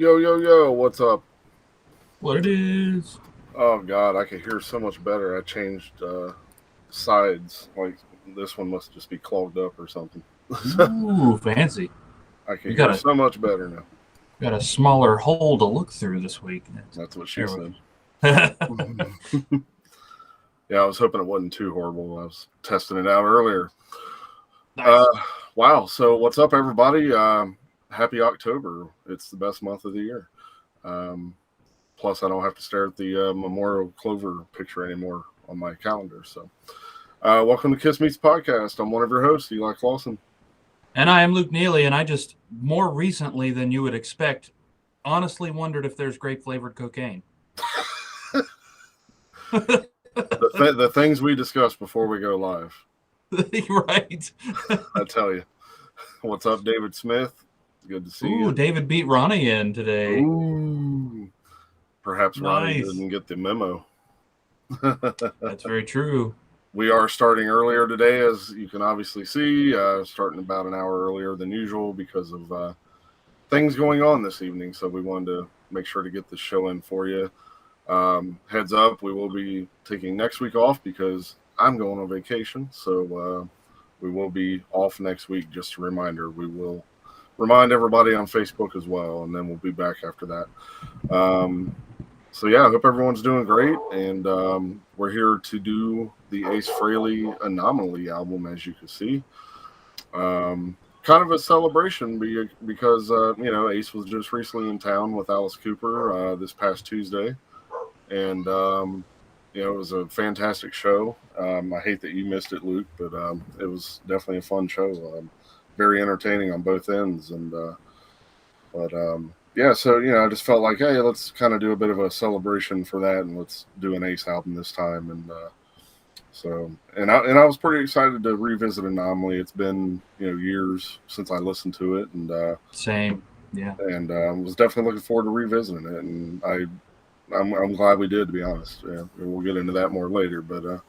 Yo, yo, yo, what's up? What it is? Oh, God, I can hear so much better. I changed sides. Like, this one must just be clogged up or something. Ooh, fancy. I can We got hear a so much better now. got a smaller hole to look through this week. That's what she There we said. go. Yeah, I was hoping it wasn't too horrible. I was testing it out earlier. Uh, Nice. wow. So, what's up, everybody? Happy October. It's the best month of the year. Um, Plus, I don't have to stare at the Memorial Clover picture anymore on my calendar. So, welcome to Kiss Meets Podcast. I'm one of your hosts, Eli Clausen. And I am Luke Neely, and I just more recently than you would expect, honestly wondered if there's grape flavored cocaine. The things we discussed before we go live. Right. I tell you. What's up, David Smith? Good to see Ooh, you. David beat Ronnie in today. Ooh. Perhaps Ronnie Nice. didn't get the memo. That's very true. We are starting earlier today, as you can obviously see, starting about an hour earlier than usual because of things going on this evening. So we wanted to make sure to get the show in for you. Heads up, we will be taking next week off because I'm going on vacation. So we will be off next week. Just a reminder, we will remind everybody on Facebook as well, and then we'll be back after that. So yeah, I hope everyone's doing great, and we're here to do the Ace Frehley Anomaly album, as you can see. Kind of a celebration because Ace was just recently in town with Alice Cooper this past Tuesday, and it was a fantastic show. I hate that you missed it, Luke, but it was definitely a fun show. Very entertaining on both ends, yeah, so I just felt like, hey, let's kind of do a bit of a celebration for that, and let's do an Ace album this time. And I was pretty excited to revisit Anomaly. It's been years since I listened to it, and Same. Yeah. and was definitely looking forward to revisiting it. And I'm glad we did, to be honest. Yeah, we'll get into that more later, but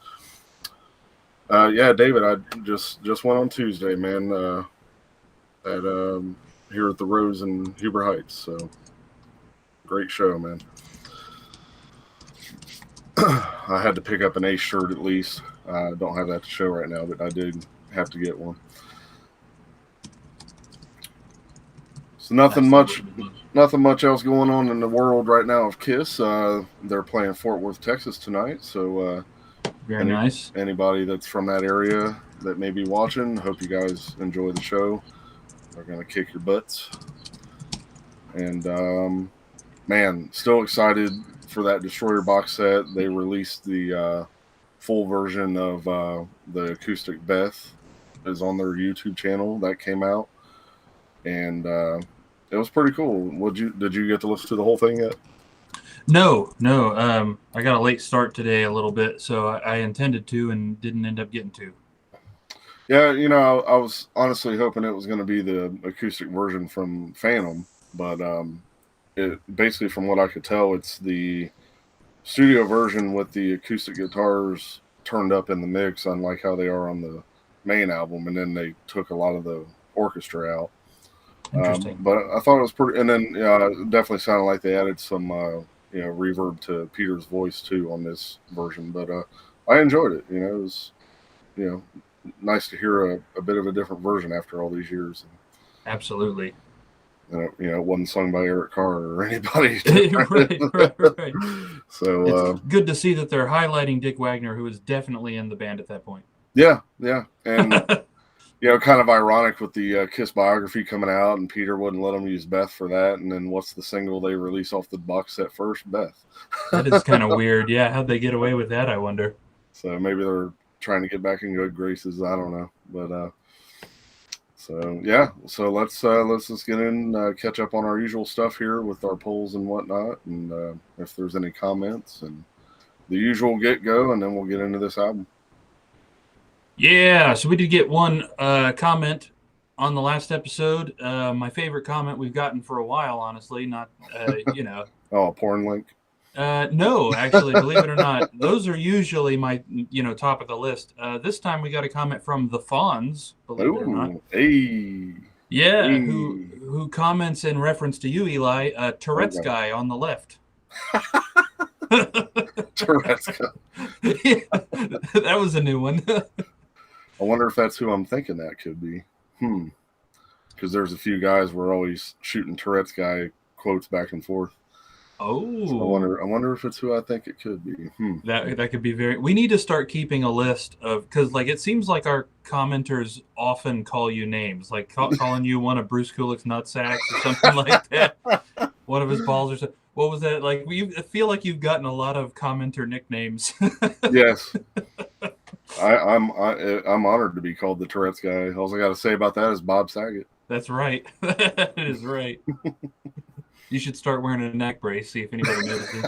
yeah, David, I just went on Tuesday, man. At here at the Rose in Huber Heights. So great show, man. I had to pick up an Ace shirt at least. I don't have that to show right now, but I did have to get one. So nothing much else going on in the world right now of Kiss. They're playing Fort Worth, Texas tonight. So Very nice. Anybody that's from that area that may be watching, hope you guys enjoy the show. They're going to kick your butts. And, man, still excited for that Destroyer box set. They released the full version of the acoustic Beth is on their YouTube channel. That came out. And it was pretty cool. Did you get to listen to the whole thing yet? No. I got a late start today a little bit, so I intended to and didn't end up getting to. Yeah, I was honestly hoping it was going to be the acoustic version from Phantom, but it basically, from what I could tell, it's the studio version with the acoustic guitars turned up in the mix, unlike how they are on the main album, and then they took a lot of the orchestra out. Interesting. But I thought it was pretty, and then it definitely sounded like they added some reverb to Peter's voice too on this version. But I enjoyed it. It was nice to hear a bit of a different version after all these years. Absolutely. It wasn't sung by Eric Carr or anybody. right. So it's good to see that they're highlighting Dick Wagner, who was definitely in the band at that point. Yeah, and kind of ironic with the Kiss biography coming out, and Peter wouldn't let them use Beth for that. And then what's the single they release off the box set first? Beth. That is kind of weird. Yeah, how'd they get away with that? I wonder. So maybe they're trying to get back in good graces. I don't know, but so yeah. So let's just get in, catch up on our usual stuff here with our polls and whatnot, and if there's any comments and the usual get go, and then we'll get into this album. Yeah, so we did get one comment on the last episode. My favorite comment we've gotten for a while, honestly. Not Oh, a porn link. No, actually, believe it or not, those are usually my, top of the list. This time we got a comment from the Fonz, believe it or not. Hey. Yeah, Hey. who comments in reference to you, Eli? Tourette's Okay. guy on the left. Tourette's. Yeah, that was a new one. I wonder if that's who I'm thinking that could be. Because there's a few guys we're always shooting Tourette's guy quotes back and forth. So Oh, I wonder if it's who I think it could be. that could be very. We need to start keeping a list of, because like it seems like our commenters often call you names, like calling you one of Bruce Kulick's nutsacks or something like that. One of his balls or something. What was that like? I feel like you've gotten a lot of commenter nicknames. Yes. I'm honored to be called the Tourette's guy. All I got to say about that is Bob Saget. That's right. That is right. You should start wearing a neck brace, see if anybody notices.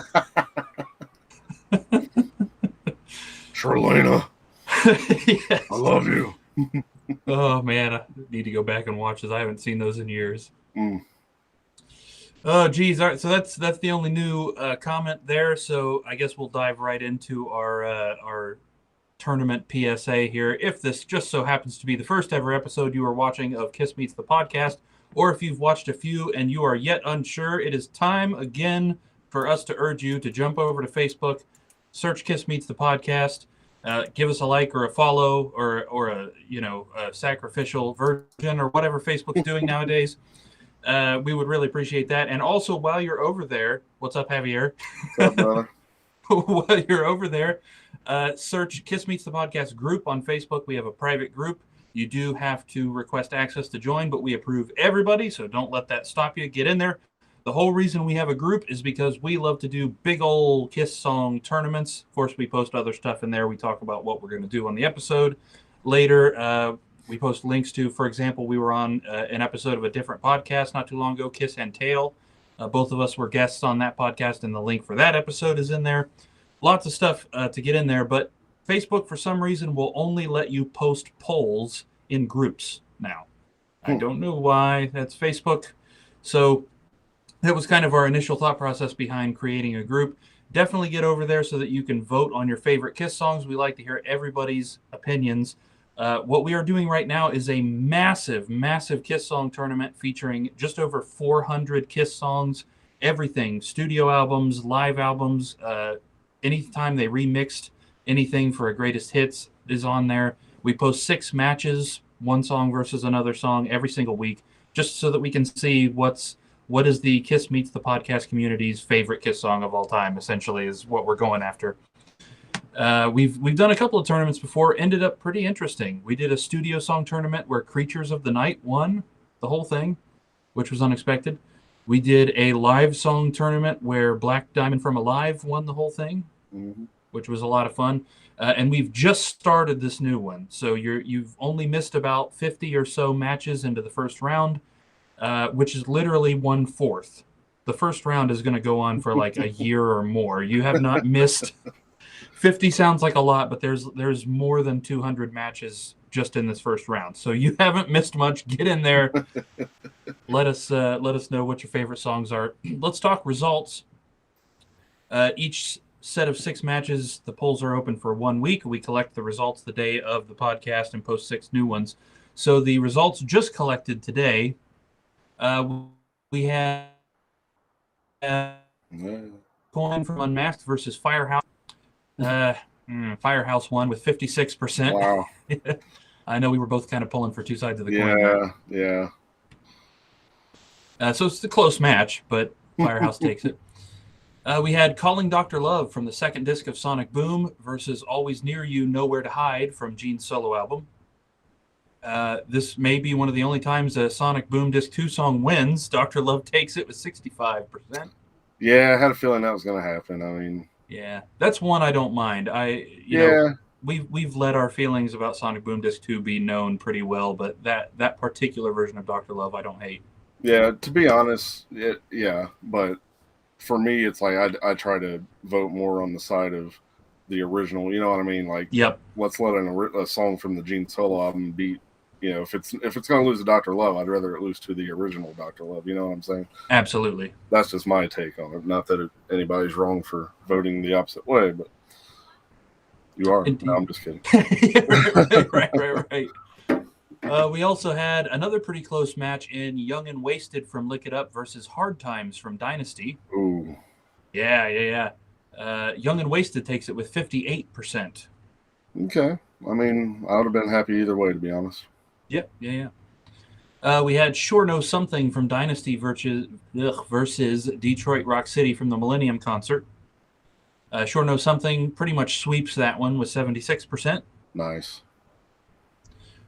Charlena, Yes. I love you. Oh man, I need to go back and watch this. I haven't seen those in years. Mm. Oh geez, all right. So that's the only new comment there. So I guess we'll dive right into our tournament PSA here. If this just so happens to be the first ever episode you are watching of Kiss Meets the Podcast, or if you've watched a few and you are yet unsure, it is time again for us to urge you to jump over to Facebook, search Kiss Meets the Podcast, give us a like or a follow or a a sacrificial version or whatever Facebook's doing nowadays. We would really appreciate that. And also, while you're over there, what's up, Javier? What's up, brother? While you're over there, search Kiss Meets the Podcast group on Facebook. We have a private group. You do have to request access to join, but we approve everybody, so don't let that stop you. Get in there. The whole reason we have a group is because we love to do big old Kiss song tournaments. Of course, we post other stuff in there. We talk about what we're going to do on the episode later. We post links to, for example, we were on an episode of a different podcast not too long ago, Kiss and Tail. Both of us were guests on that podcast, and the link for that episode is in there. Lots of stuff to get in there, but Facebook, for some reason, will only let you post polls in groups now. I don't know why. That's Facebook. So that was kind of our initial thought process behind creating a group. Definitely get over there so that you can vote on your favorite Kiss songs. We like to hear everybody's opinions. What we are doing right now is a massive, massive Kiss song tournament featuring just over 400 Kiss songs, everything, studio albums, live albums, anytime they remixed anything for a greatest hits is on there. We post 6 matches, one song versus another song every single week, just so that we can see what is the Kiss Meets the Podcast community's favorite Kiss song of all time, essentially, is what we're going after. We've done a couple of tournaments before, ended up pretty interesting. We did a studio song tournament where Creatures of the Night won the whole thing, which was unexpected. We did a live song tournament where Black Diamond from Alive won the whole thing, which was a lot of fun. And we've just started this new one. So you've only missed about 50 or so matches into the first round, which is literally 1/4. The first round is going to go on for like a year or more. You have not missed. 50 sounds like a lot, but there's more than 200 matches just in this first round. So you haven't missed much. Get in there. Let us know what your favorite songs are. Let's talk results. Each set of 6 matches, the polls are open for 1 week. We collect the results the day of the podcast and post 6 new ones. So the results just collected today, we had Coin from Unmasked versus Firehouse. Firehouse won with 56%. Wow. I know we were both kind of pulling for two sides of the coin there. Yeah. So it's a close match, but Firehouse takes it. We had Calling Dr. Love from the second disc of Sonic Boom versus Always Near You, Nowhere to Hide from Gene's solo album. This may be one of the only times a Sonic Boom Disc 2 song wins. Dr. Love takes it with 65%. Yeah, I had a feeling that was going to happen. I mean, yeah, that's one I don't mind. You know, we've let our feelings about Sonic Boom Disc 2 be known pretty well, but that particular version of Dr. Love I don't hate. Yeah, to be honest, but for me, it's like I try to vote more on the side of the original. You know what I mean? Like, yep. Let's let a song from the Gene solo album beat. You know, if it's going to lose to Dr. Love, I'd rather it lose to the original Dr. Love. You know what I'm saying? Absolutely. That's just my take on it. Not that anybody's wrong for voting the opposite way, but you are. No, I'm just kidding. Right. We also had another pretty close match in Young and Wasted from Lick It Up versus Hard Times from Dynasty. Ooh. Yeah. Young and Wasted takes it with 58%. Okay. I mean, I would have been happy either way, to be honest. Yep. Yeah. We had Sure Know Something from Dynasty versus Detroit Rock City from the Millennium Concert. Sure Know Something pretty much sweeps that one with 76%. Nice.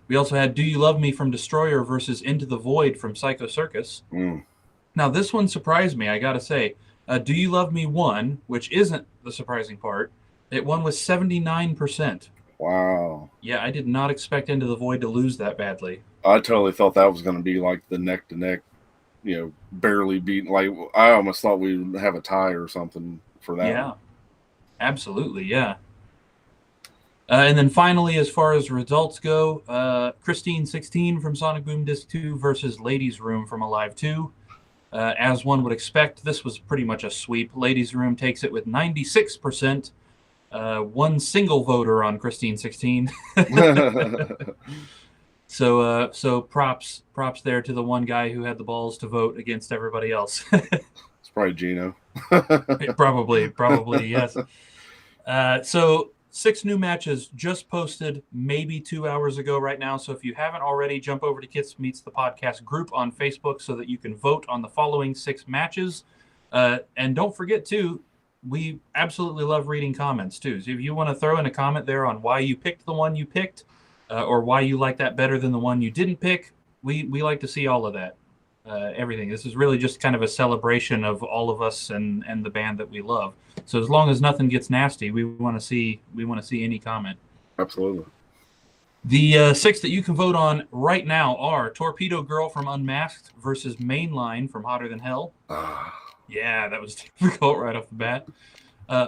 We also had Do You Love Me from Destroyer versus Into the Void from Psycho Circus. Now, this one surprised me, I gotta say. Do You Love Me won, which isn't the surprising part. It won with 79%. Wow. Yeah, I did not expect Into the Void to lose that badly. I totally thought that was going to be like the neck-to-neck, barely beaten. Like, I almost thought we'd have a tie or something for that. Yeah, absolutely, yeah. And then finally, as far as results go, Christine 16 from Sonic Boom Disc 2 versus Ladies Room from Alive 2. As one would expect, this was pretty much a sweep. Ladies Room takes it with 96%. One single voter on Christine 16. So props there to the one guy who had the balls to vote against everybody else. It's probably Gino. Probably, yes. So 6 new matches just posted maybe 2 hours ago right now. So if you haven't already, jump over to Kits Meets the Podcast group on Facebook so that you can vote on the following 6 matches. And don't forget, too, we absolutely love reading comments, too. So if you want to throw in a comment there on why you picked the one you picked or why you like that better than the one you didn't pick, we like to see all of that. Everything. This is really just kind of a celebration of all of us and the band that we love. So as long as nothing gets nasty, we want to see any comment. Absolutely. The 6 that you can vote on right now are Torpedo Girl from Unmasked versus Mainline from Hotter Than Hell. Yeah, that was difficult right off the bat.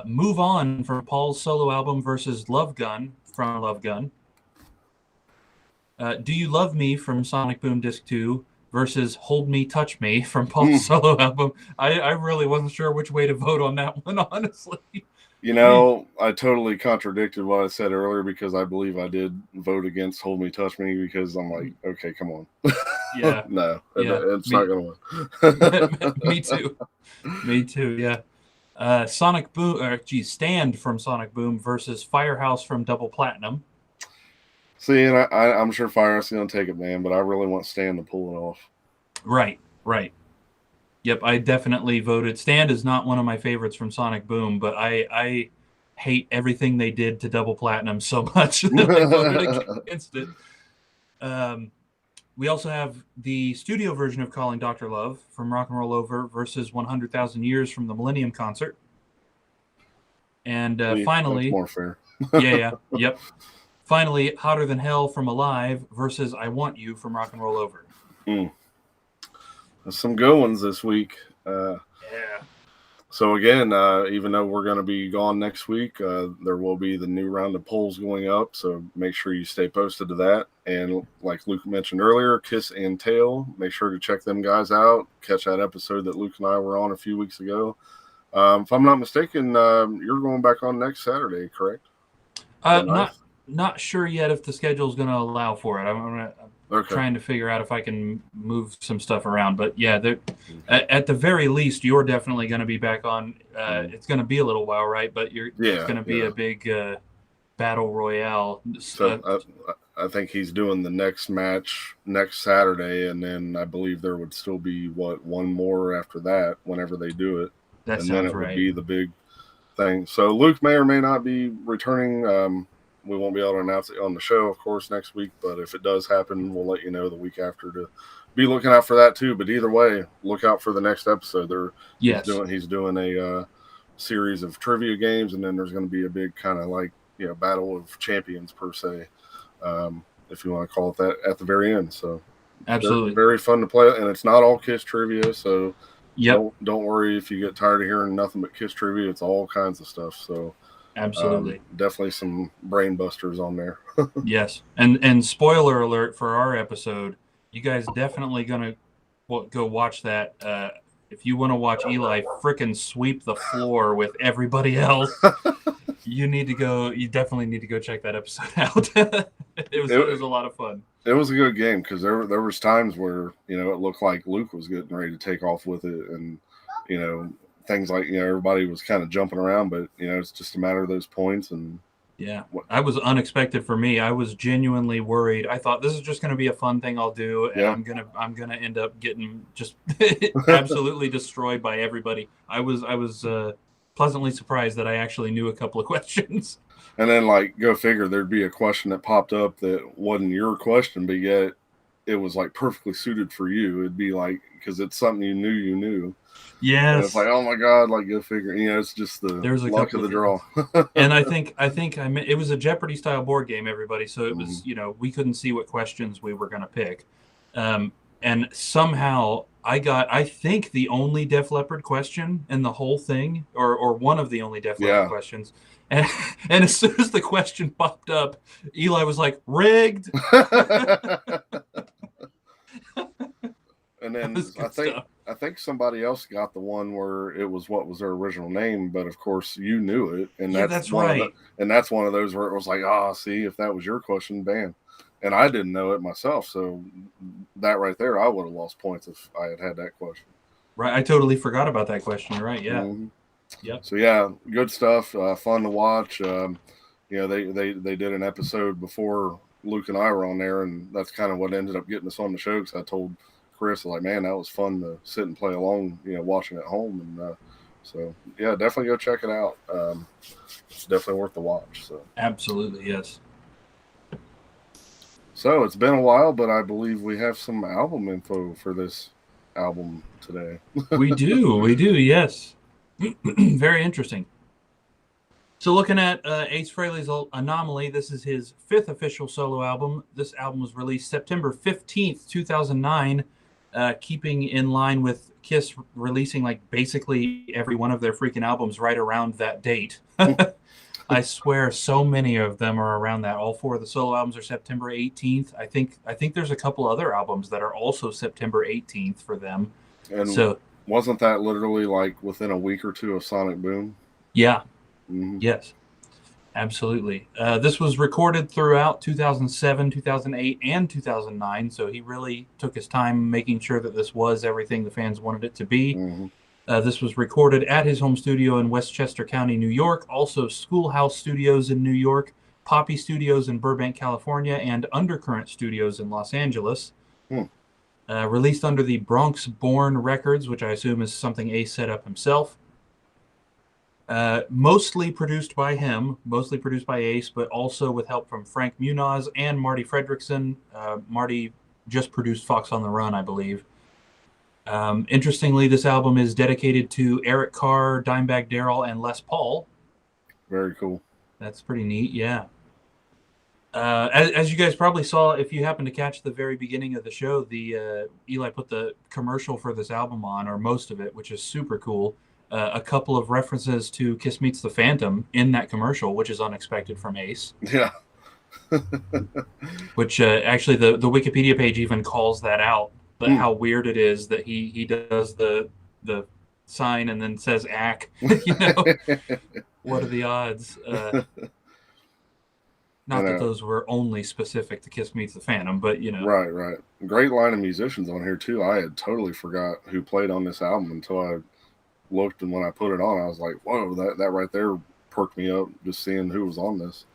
Move On from Paul's solo album versus Love Gun from Love Gun. Do You Love Me from Sonic Boom Disc 2 versus Hold Me, Touch Me from Paul's solo album. I really wasn't sure which way to vote on that one, honestly. I totally contradicted what I said earlier because I believe I did vote against Hold Me, Touch Me because I'm like, okay, come on. Yeah. No, it's not going to win. Me too, yeah. Stand from Sonic Boom versus Firehouse from Double Platinum. See, and I'm sure Firehouse is going to take it, man, but I really want Stan to pull it off. Right. Yep, I definitely voted. Stand is not one of my favorites from Sonic Boom, but I hate everything they did to Double Platinum so much that I voted against it. We also have the studio version of Calling Dr. Love from Rock and Roll Over versus 100,000 Years from the Millennium Concert. And finally... That's more fair. Yep. Finally, Hotter Than Hell from Alive versus I Want You from Rock and Roll Over. There's some good ones this week. Yeah. So again, even though we're going to be gone next week, there will be the new round of polls going up. So make sure you stay posted to that. And like Luke mentioned earlier, Kiss and Tail, make sure to check them guys out. Catch that episode that Luke and I were on a few weeks ago. If I'm not mistaken, you're going back on next Saturday, correct? Not sure yet if the schedule is going to allow for it. I'm trying to figure out if I can move some stuff around. But yeah, at the very least, you're definitely going to be back on. It's going to be a little while, right? But it's going to be a big battle royale. So I think he's doing the next match next Saturday, and then I believe there would still be one more after that whenever they do it. That and sounds then it right. would be the big thing. So Luke may or may not be returning. We won't be able to announce it on the show, of course, next week. But if it does happen, we'll let you know the week after to be looking out for that too. But either way, look out for the next episode. He's doing a series of trivia games, and then there's going to be a big kind of like battle of champions per se, if you want to call it that, at the very end. So absolutely very fun to play, and it's not all Kiss trivia. So don't worry if you get tired of hearing nothing but Kiss trivia. It's all kinds of stuff. So. Absolutely. Definitely some brain busters on there. Yes. And spoiler alert for our episode, you guys definitely going to go watch that. If you want to watch Eli frickin' sweep the floor with everybody else, you definitely need to go check that episode out. It was a lot of fun. It was a good game because there was times where it looked like Luke was getting ready to take off with it, and things like everybody was kind of jumping around, but it's just a matter of those points. And yeah, I was unexpected for me. I was genuinely worried. I thought this is just going to be a fun thing I'll do, and yeah. I'm gonna end up getting just absolutely destroyed by everybody. I was pleasantly surprised that I actually knew a couple of questions. And then, like, go figure, there'd be a question that popped up that wasn't your question, but yet it was like perfectly suited for you. It'd be like, because it's something you knew. Yes. And it's like, oh my God, like, go figure. It's just the luck of the draw. And I think it was a Jeopardy style board game, everybody. So it was, we couldn't see what questions we were going to pick. And somehow I think the only Def Leppard question in the whole thing, or one of the only Def Leppard questions. And as soon as the question popped up, Eli was like, rigged. And then I think somebody else got the one where it was what was their original name, but of course you knew it, and that's right. And that's one of those where it was like, see, if that was your question, bam. And I didn't know it myself, so that right there, I would have lost points if I had that question. Right, I totally forgot about that question. You're right, yeah. Mm-hmm. Yep. So yeah, good stuff. Fun to watch. They did an episode before Luke and I were on there, and that's kind of what ended up getting us on the show. Because I told Chris, like, man, that was fun to sit and play along, watching at home. And so yeah, definitely go check it out. It's definitely worth the watch. So absolutely, yes. So it's been a while, but I believe we have some album info for this album today. We do, yes. Very interesting. So looking at Ace Frehley's Anomaly, this is his 5th official solo album. This album was released September 15th, 2009, keeping in line with Kiss releasing like basically every one of their freaking albums right around that date. I swear so many of them are around that. All 4 of the solo albums are September 18th. I think there's a couple other albums that are also September 18th for them. And so wasn't that literally like within a week or two of Sonic Boom? Yeah. Mm-hmm. Yes. Absolutely. This was recorded throughout 2007, 2008, and 2009, so he really took his time making sure that this was everything the fans wanted it to be. Mm-hmm. This was recorded at his home studio in Westchester County, New York, also Schoolhouse Studios in New York, Poppy Studios in Burbank, California, and Undercurrent Studios in Los Angeles. Released under the Bronx Born Records, which I assume is something Ace set up himself. Mostly produced by him, mostly produced by Ace, but also with help from Frank Munoz and Marty Fredrickson. Marty just produced Fox on the Run, I believe. Interestingly, this album is dedicated to Eric Carr, Dimebag Darrell, and Les Paul. Very cool. That's pretty neat, yeah. As you guys probably saw, if you happen to catch the very beginning of the show, Eli put the commercial for this album on, or most of it, which is super cool. A couple of references to Kiss Meets the Phantom in that commercial, which is unexpected from Ace. Yeah. Which actually the Wikipedia page even calls that out, but how weird it is that he does the sign and then says "ack." What are the odds? Not that those were only specific to Kiss Meets the Phantom, but Right. Great line of musicians on here too. I had totally forgot who played on this album until I looked, and when I put it on, I was like, "Whoa, that right there perked me up just seeing who was on this."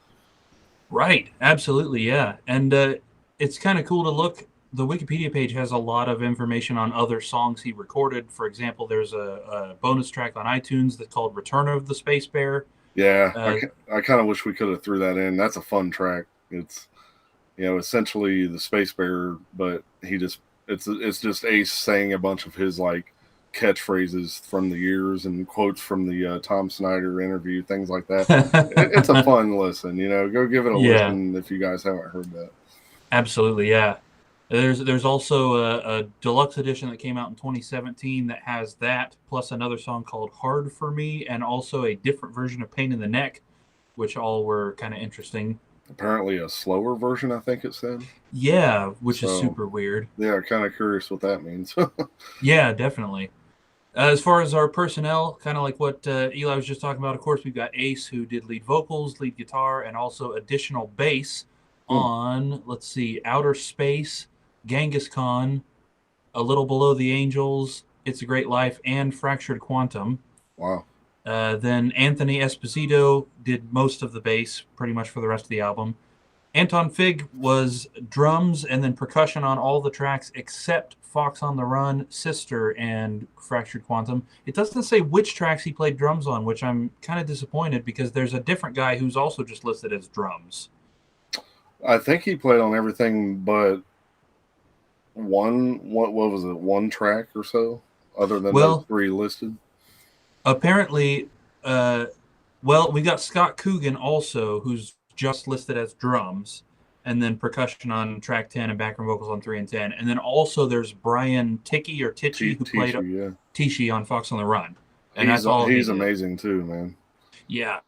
Right, absolutely, yeah, and it's kind of cool to look. The Wikipedia page has a lot of information on other songs he recorded. For example, there's a bonus track on iTunes that's called "Return of the Space Bear." Yeah, I kind of wish we could have threw that in. That's a fun track. It's essentially the Space Bear, but it's just Ace saying a bunch of his like catchphrases from the years and quotes from the Tom Snyder interview, things like that. It's a fun listen. Go give it a listen if you guys haven't heard that. Absolutely, yeah. There's also a deluxe edition that came out in 2017 that has that, plus another song called Hard For Me, and also a different version of Pain in the Neck, which all were kind of interesting. Apparently a slower version, I think it said. Yeah, which is super weird. Yeah, kind of curious what that means. Yeah, definitely. As far as our personnel, kind of like what Eli was just talking about, of course, we've got Ace, who did lead vocals, lead guitar, and also additional bass. on, let's see, Outer Space, Genghis Khan, A Little Below the Angels, It's a Great Life, and Fractured Quantum. Wow. Then Anthony Esposito did most of the bass, pretty much for the rest of the album. Anton Fig was drums and then percussion on all the tracks except Fox on the Run, Sister, and Fractured Quantum. It doesn't say which tracks he played drums on, which I'm kind of disappointed because there's a different guy who's also just listed as drums. I think he played on everything but what was it, one track or so, other than those 3 listed? Apparently, we got Scott Coogan also, who's just listed as drums, and then percussion on track 10 and background vocals on 3 and 10. And then also there's Brian Tichy who played Tichy on Fox on the Run. And that's all he's amazing too, man. Yeah,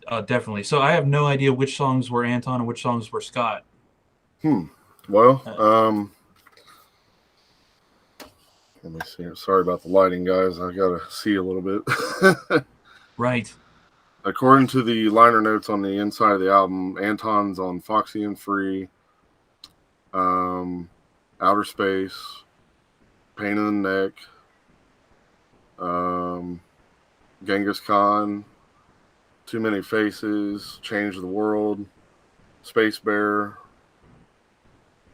definitely. So I have no idea which songs were Anton and which songs were Scott. Well, let me see. Sorry about the lighting, guys. I got to see a little bit. Right. According to the liner notes on the inside of the album, Anton's on Foxy and Free, Outer Space, Pain in the Neck, Genghis Khan, Too Many Faces, Change the World, Space Bear,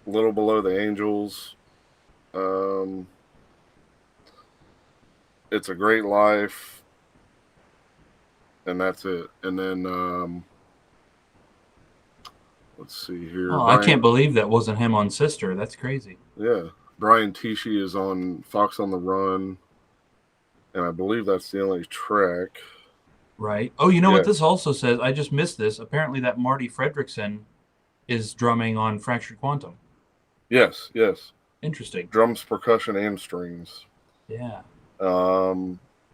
Little Below the Angels, It's a Great Life, and that's it. And then let's see here. I can't believe that wasn't him on Sister. That's crazy. Yeah. Brian Tichy is on Fox on the Run, and I believe that's the only track. Right. Oh, you know what this also says? I just missed this. Apparently that Marty Fredrickson is drumming on Fractured Quantum. Yes. Interesting. Drums, percussion, and strings. Yeah.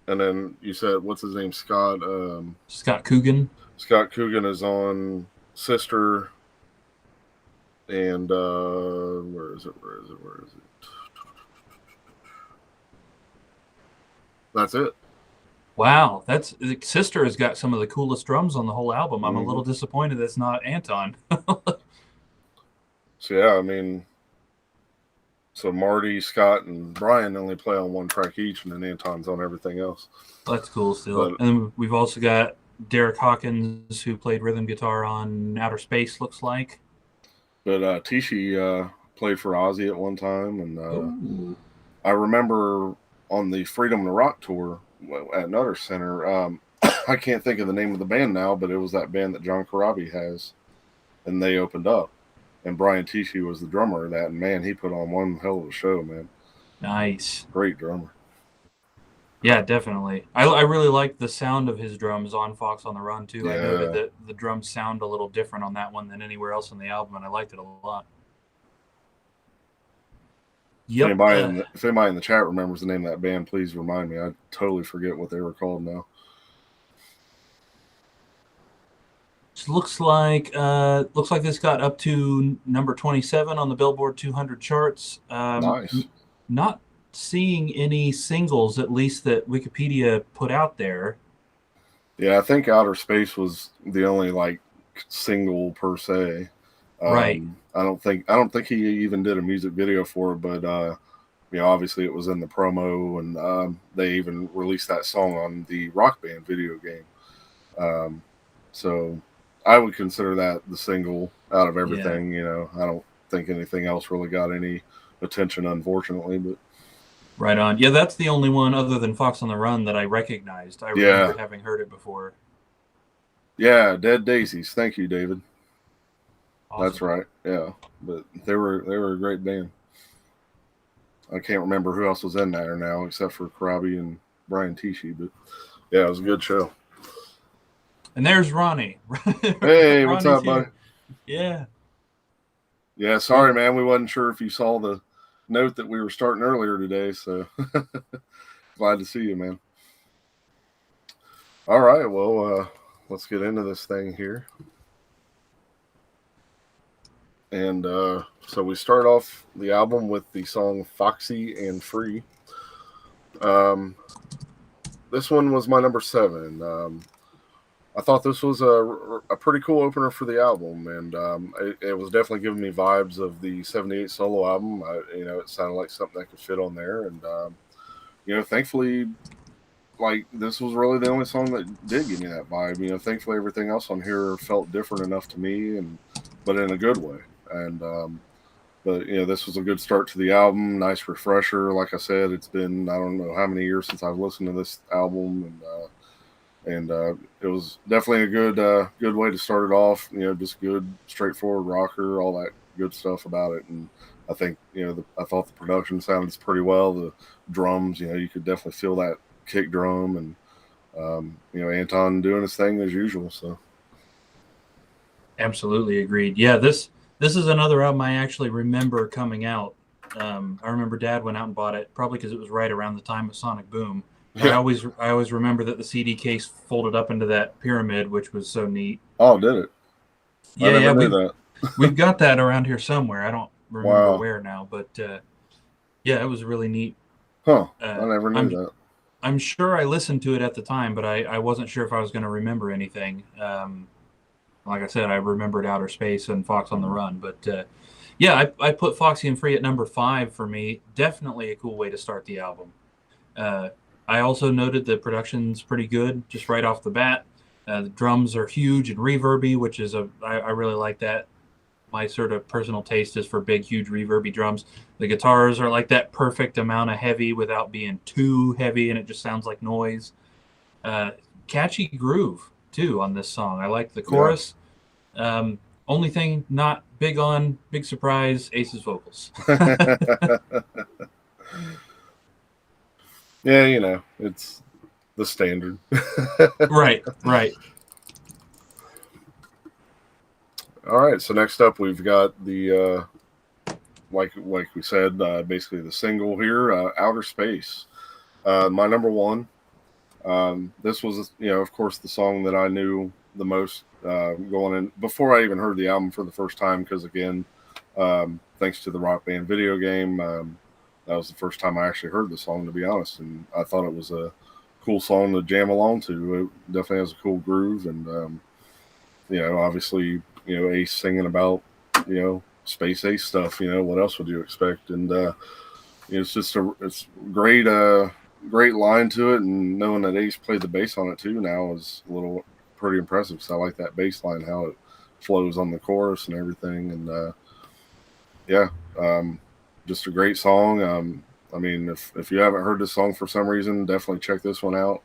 And then you said, what's his name? Scott Coogan. Scott Coogan is on Sister. And where is it? That's it. Wow, Sister has got some of the coolest drums on the whole album. I'm a little disappointed that's not Anton. So yeah, I mean, so Marty, Scott, and Brian only play on one track each, and then Anton's on everything else. That's cool still. And then we've also got Derek Hawkins, who played rhythm guitar on Outer Space, looks like. But Tichy played for Ozzy at one time, and I remember on the Freedom to Rock tour at another center, I can't think of the name of the band now, but it was that band that John Corabi has, and they opened up. And Brian Tichy was the drummer of that, and man, he put on one hell of a show, man. Nice. Great drummer. Yeah, definitely. I really like the sound of his drums on Fox on the Run, too. Yeah. I noted that the drums sound a little different on that one than anywhere else on the album, and I liked it a lot. Yep. If anybody in the chat remembers the name of that band, please remind me. I totally forget what they were called now. Looks like this got up to number 27 on the Billboard 200 charts. Nice. Not seeing any singles, at least that Wikipedia put out there. Yeah, I think Outer Space was the only single per se. Right. I don't think he even did a music video for it, but obviously it was in the promo, and they even released that song on the Rock Band video game. So I would consider that the single out of everything. Yeah. I don't think anything else really got any attention, unfortunately. But right on. Yeah, that's the only one other than Fox on the Run that I recognized. I remember having heard it before. Yeah, Dead Daisies. Thank you, David. Awesome. That's right. Yeah, but they were a great band. I can't remember who else was in there now except for Corabi and Brian Tichy, but yeah, it was a good show. And there's Ronnie. Hey, what's up, buddy? Yeah. Yeah, sorry, man. We wasn't sure if you saw the note that we were starting earlier today, so glad to see you, man. All right, well, let's get into this thing here. And so we start off the album with the song Foxy and Free. This one was my number 7. I thought this was a pretty cool opener for the album, and it was definitely giving me vibes of the '78 solo album. It sounded like something that could fit on there, and thankfully, like this was really the only song that did give me that vibe. Thankfully everything else on here felt different enough to me, but in a good way. And but this was a good start to the album. Nice refresher. Like I said, it's been I don't know how many years since I've listened to this album, and it was definitely a good way to start it off. Just good, straightforward rocker, all that good stuff about it. And I think I thought the production sounded pretty well. The drums, you could definitely feel that kick drum, and Anton doing his thing as usual. So Absolutely agreed. Yeah, this is another album I actually remember coming out. I remember Dad went out and bought it, probably because it was right around the time of Sonic Boom. yeah. I always remember that the CD case folded up into that pyramid, which was so neat. Oh, did it? Yeah, I never knew that. We've got that around here somewhere. I don't remember Wow. where now, but yeah, it was really neat. Huh. I never knew that. I'm sure I listened to it at the time, but I wasn't sure if I was going to remember anything. Like I said, I remembered Outer Space and Fox on the Run, but yeah, I put Foxy and Free at number 5 for me. Definitely a cool way to start the album. I also noted the production's pretty good, just right off the bat. The drums are huge and reverby, which is I really like that. My sort of personal taste is for big, huge reverby drums. The guitars are like that perfect amount of heavy without being too heavy, and it just sounds like noise. Catchy groove too on this song. I like the chorus. Yeah. Only thing not big on, big surprise, Ace's vocals. Yeah, it's the standard. Right. All right, so next up we've got the like we said, basically the single here, Outer Space. My number one. This was, of course, the song that I knew the most going in before I even heard the album for the first time. Because again, thanks to the Rock Band video game, that was the first time I actually heard the song, to be honest. And I thought it was a cool song to jam along to. It definitely has a cool groove, and obviously, Ace singing about Space Ace stuff. What else would you expect? And it's just it's great. Great line to it, and knowing that Ace played the bass on it too now is pretty impressive. So I like that bass line, how it flows on the chorus and everything. And just a great song. I mean, if you haven't heard this song for some reason, definitely check this one out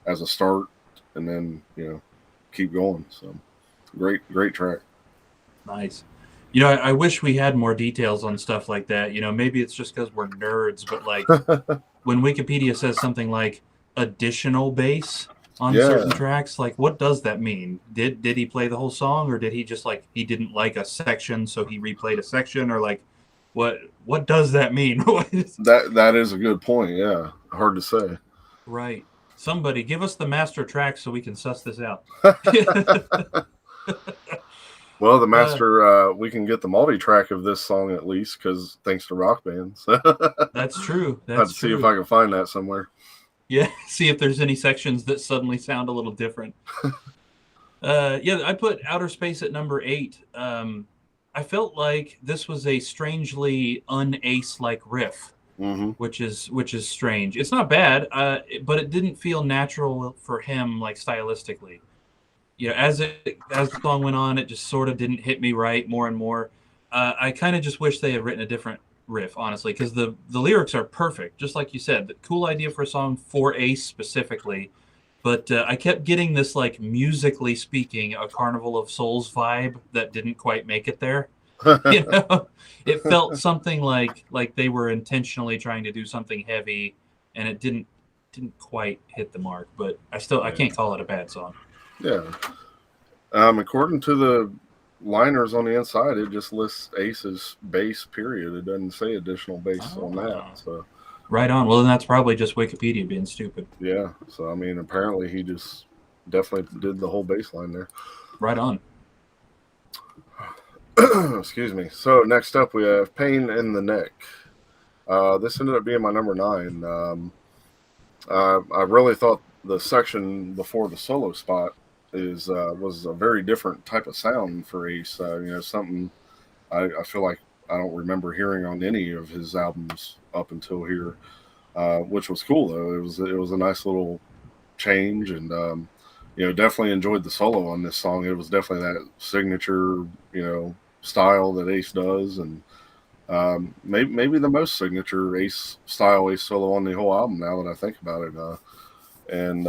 as a start, and then keep going. So great track. Nice. I wish we had more details on stuff like that. Maybe it's just because we're nerds, but like when Wikipedia says something like additional bass on certain tracks, like what does that mean? Did he play the whole song, or did he just like he didn't like a section, so he replayed a section, or like what does that mean? That is a good point. Yeah, hard to say. Right. Somebody give us the master track so we can suss this out. Well, the master, we can get the multi-track of this song at least, because thanks to Rock Band. So that's true. I have to see if I can find that somewhere. Yeah, see if there's any sections that suddenly sound a little different. I put Outer Space at number 8. I felt like this was a strangely un-Ace-like riff, which is strange. It's not bad, but it didn't feel natural for him, like stylistically. As the song went on, it just sort of didn't hit me right more and more. I kind of just wish they had written a different riff, honestly, because the lyrics are perfect, just like you said. The cool idea for a song for Ace specifically, but I kept getting this, like, musically speaking, a Carnival of Souls vibe that didn't quite make it there. It felt something like they were intentionally trying to do something heavy, and it didn't quite hit the mark. But I can't call it a bad song. Yeah. According to the liners on the inside, it just lists Ace's bass, period. It doesn't say additional bass on that. So right on. Well, then that's probably just Wikipedia being stupid. Yeah. So, I mean, apparently he just definitely did the whole bass line there. Right on. Excuse me. So next up we have Pain in the Neck. This ended up being my number 9. I really thought the section before the solo spot is was a very different type of sound for Ace. Something I feel like I don't remember hearing on any of his albums up until here, which was cool though. It was a nice little change, and definitely enjoyed the solo on this song. It was definitely that signature style that Ace does, and maybe the most signature Ace solo on the whole album. Now that I think about it, and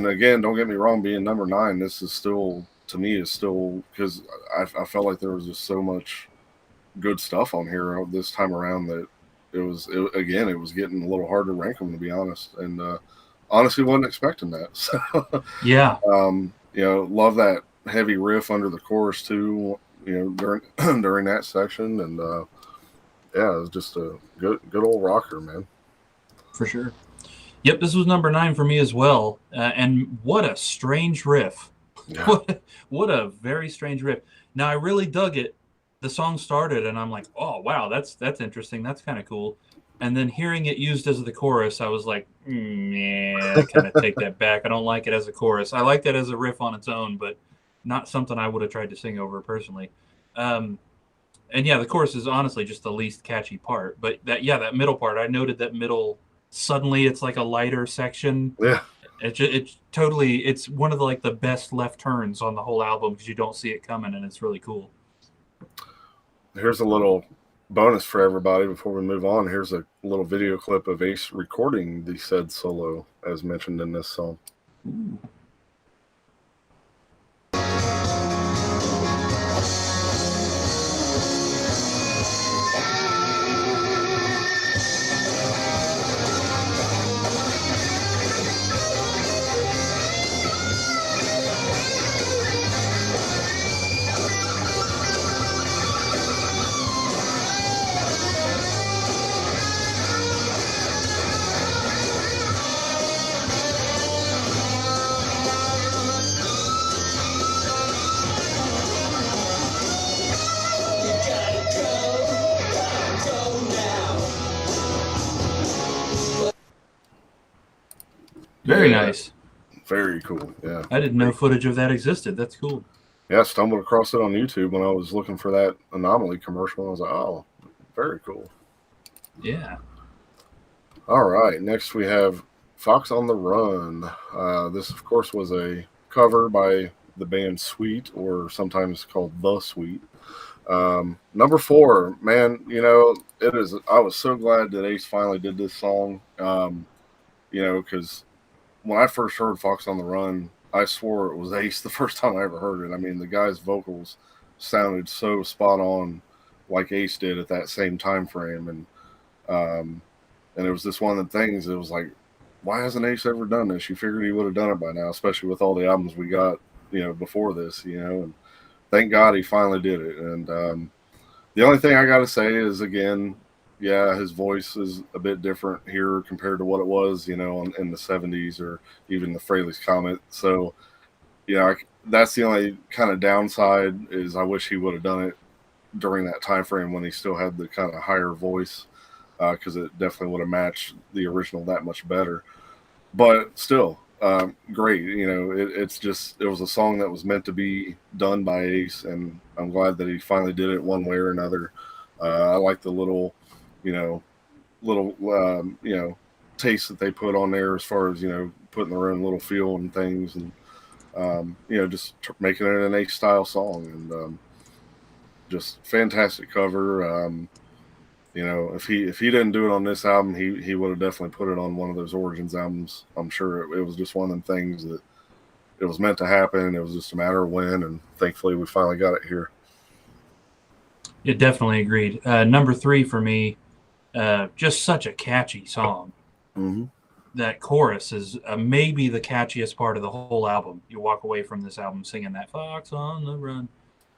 again, don't get me wrong, being number 9, this is still, to me, is still, because I felt like there was just so much good stuff on here this time around that it was getting a little hard to rank them, to be honest, and honestly wasn't expecting that. So yeah, love that heavy riff under the chorus too, during that section, and yeah, it was just a good old rocker, man. for sure. Yep, this was number 9 for me as well, and what a strange riff. Yeah. What a very strange riff. Now I really dug it. The song started and I'm like, oh wow, that's interesting, that's kind of cool. And then hearing it used as the chorus, I was like, yeah, I kind of take that back. I don't like it as a chorus. I like that as a riff on its own, but not something I would have tried to sing over personally. And yeah, the chorus is honestly just the least catchy part. But that middle part, I noted that middle, suddenly it's like a lighter section. Yeah. It's one of the best left turns on the whole album, because you don't see it coming, and it's really cool. Here's a little bonus for everybody before we move on. Here's a little video clip of Ace recording the said solo as mentioned in this song. Ooh. Very nice. Very cool. Yeah. I didn't know footage of that existed. That's cool. Yeah, I stumbled across it on YouTube when I was looking for that Anomaly commercial. I was like, oh, very cool. Yeah. All right. Next we have Fox on the Run. This, of course, was a cover by the band Sweet, or sometimes called The Sweet. Number 4, man, it is. I was so glad that Ace finally did this song. Because when I first heard Fox on the Run, I swore it was Ace the first time I ever heard it. I mean, the guy's vocals sounded so spot on, like Ace did at that same time frame, and it was just one of the things. It was like, why hasn't Ace ever done this? You figured he would have done it by now, especially with all the albums we got, before this, and thank God he finally did it. And the only thing I got to say is, again, yeah, his voice is a bit different here compared to what it was, in the 70s, or even the Frehley's Comet. So, that's the only kind of downside, is I wish he would have done it during that time frame when he still had the kind of higher voice, because it definitely would have matched the original that much better. But still, great. It was a song that was meant to be done by Ace, and I'm glad that he finally did it one way or another. I like the little taste that they put on there, as far as putting their own little feel and things, and just making it an Ace style song, and just fantastic cover. If he didn't do it on this album, he would have definitely put it on one of those Origins albums. I'm sure it was just one of them things that it was meant to happen. It was just a matter of when, and thankfully we finally got it here. Yeah, definitely agreed. Number 3 for me, just such a catchy song. Mm-hmm. That chorus is maybe the catchiest part of the whole album. You walk away from this album singing that Fox on the Run.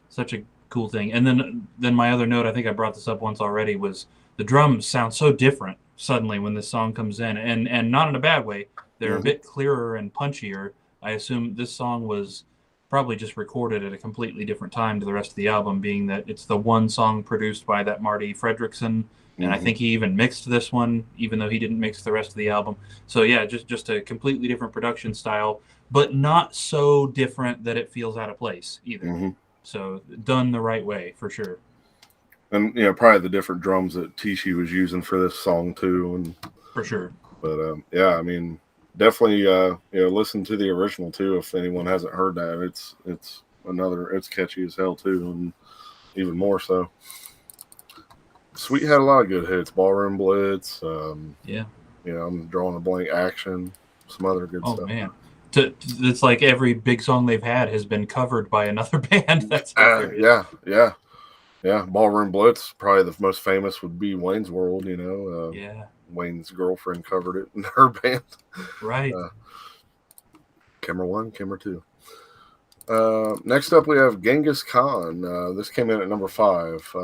Such a cool thing. And then my other note, I think I brought this up once already, was the drums sound so different suddenly when this song comes in, and not in a bad way. They're a bit clearer and punchier. I assume this song was probably just recorded at a completely different time to the rest of the album, being that it's the one song produced by that Marty Fredrickson, and I think he even mixed this one, even though he didn't mix the rest of the album. So yeah, just a completely different production style, but not so different that it feels out of place either. So done the right way for sure. And probably the different drums that Tishi was using for this song too, and for sure. But yeah, I mean, definitely listen to the original too if anyone hasn't heard that. It's catchy as hell too, and even more so. Sweet had a lot of good hits. Ballroom Blitz. Yeah. I'm drawing a blank. Action. Some other good stuff. Oh man. It's like every big song they've had has been covered by another band. That's yeah. Ballroom Blitz, probably the most famous would be Wayne's World. Yeah. Wayne's girlfriend covered it in her band. Right. Camera 1, Camera 2. Next up, we have Genghis Khan. This came in at number 5.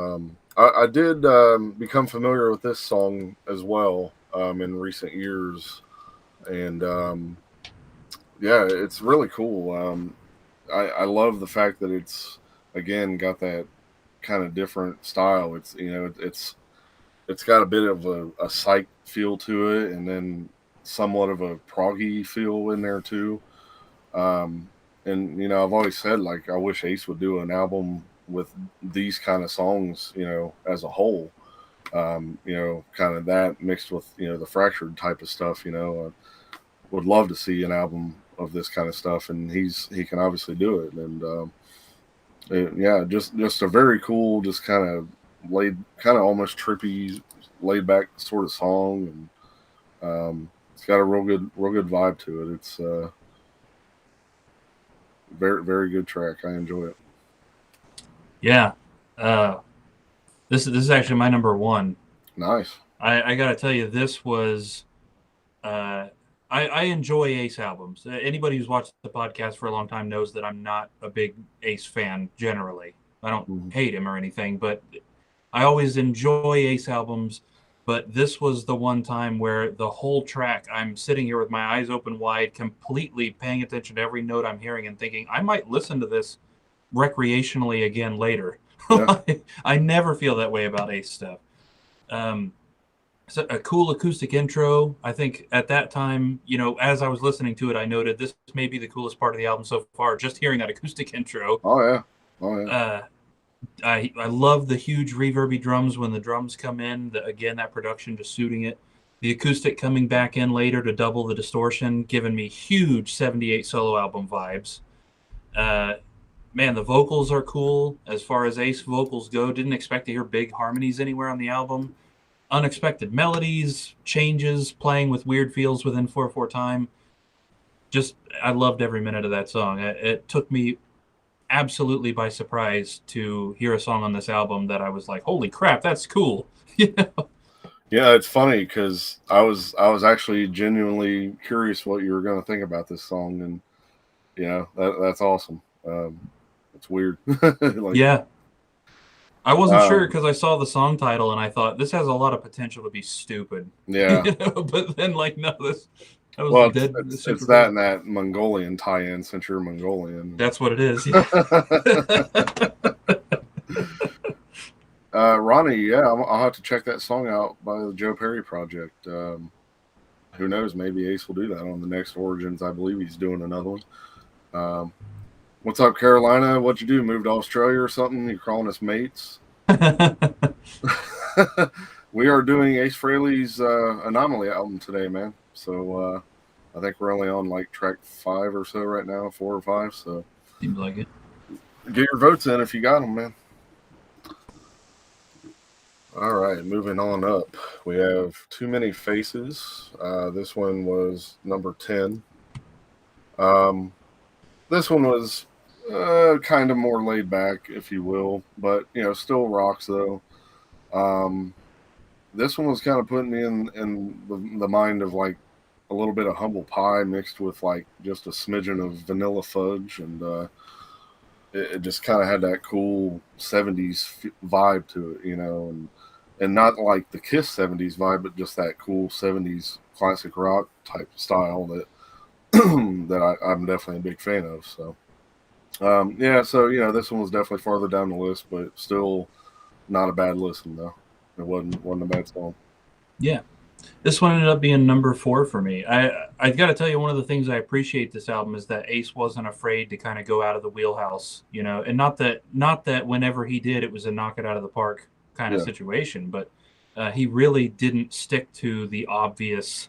I did become familiar with this song as well in recent years. And yeah, it's really cool. I love the fact that it's, again, got that kind of different style. It's got a bit of a psych feel to it, and then somewhat of a proggy feel in there too. And I've always said, like, I wish Ace would do an album with these kind of songs, as a whole. Kind of that mixed with the Fractured type of stuff. I would love to see an album of this kind of stuff, and he can obviously do it. And yeah, just a very cool, just kind of almost trippy, laid back sort of song, and it's got a real good vibe to it. It's very, very good track. I enjoy it. Yeah, this is actually my number 1. Nice. I gotta tell you, this was. I enjoy Ace albums. Anybody who's watched the podcast for a long time knows that I'm not a big Ace fan generally. I don't hate him or anything, but I always enjoy Ace albums. But this was the one time where the whole track, I'm sitting here with my eyes open wide, completely paying attention to every note I'm hearing and thinking, I might listen to this recreationally again later. Yeah. I never feel that way about Ace stuff. So a cool acoustic intro. I think at that time, as I was listening to it, I noted this may be the coolest part of the album so far. Just hearing that acoustic intro. Oh yeah. I love the huge reverby drums when the drums come in. Again, that production just suiting it. The acoustic coming back in later to double the distortion, giving me huge 78 solo album vibes. Man, the vocals are cool as far as Ace vocals go. Didn't expect to hear big harmonies anywhere on the album. Unexpected melodies, changes, playing with weird feels within 4/4 time. I loved every minute of that song. It took me absolutely by surprise to hear a song on this album that I was like, holy crap, that's cool. Yeah, it's funny because I was actually genuinely curious what you were going to think about this song, and that's awesome. It's weird. Yeah. I wasn't sure because I saw the song title and I thought this has a lot of potential to be stupid. Yeah. But then, no, that was well, it's that and that Mongolian tie-in since you're Mongolian. That's what it is. Yeah. Ronnie, yeah, I'll have to check that song out by the Joe Perry Project. Who knows? Maybe Ace will do that on the next Origins. I believe he's doing another one. What's up, Carolina? What'd you do? Moved to Australia or something? You're calling us mates? We are doing Ace Frehley's Anomaly album today, man. So I think we're only on like track 5 or so right now, 4 or 5. So seems like it. Get your votes in if you got them, man. All right, moving on up. We have Too Many Faces. This one was number 10. This one was kind of more laid back, if you will, but still rocks though. This one was kind of putting me in the mind of like a little bit of humble pie mixed with like just a smidgen of vanilla fudge, and it just kind of had that cool 70s vibe to it, and not like the Kiss 70s vibe, but just that cool 70s classic rock type style that that I'm definitely a big fan of. So Yeah, so this one was definitely farther down the list, but still not a bad listen though. It wasn't a bad song. Yeah. This one ended up being number 4 for me. I got to tell you, one of the things I appreciate this album is that Ace wasn't afraid to kind of go out of the wheelhouse, and not that whenever he did, it was a knock it out of the park kind of Yeah, situation, but he really didn't stick to the obvious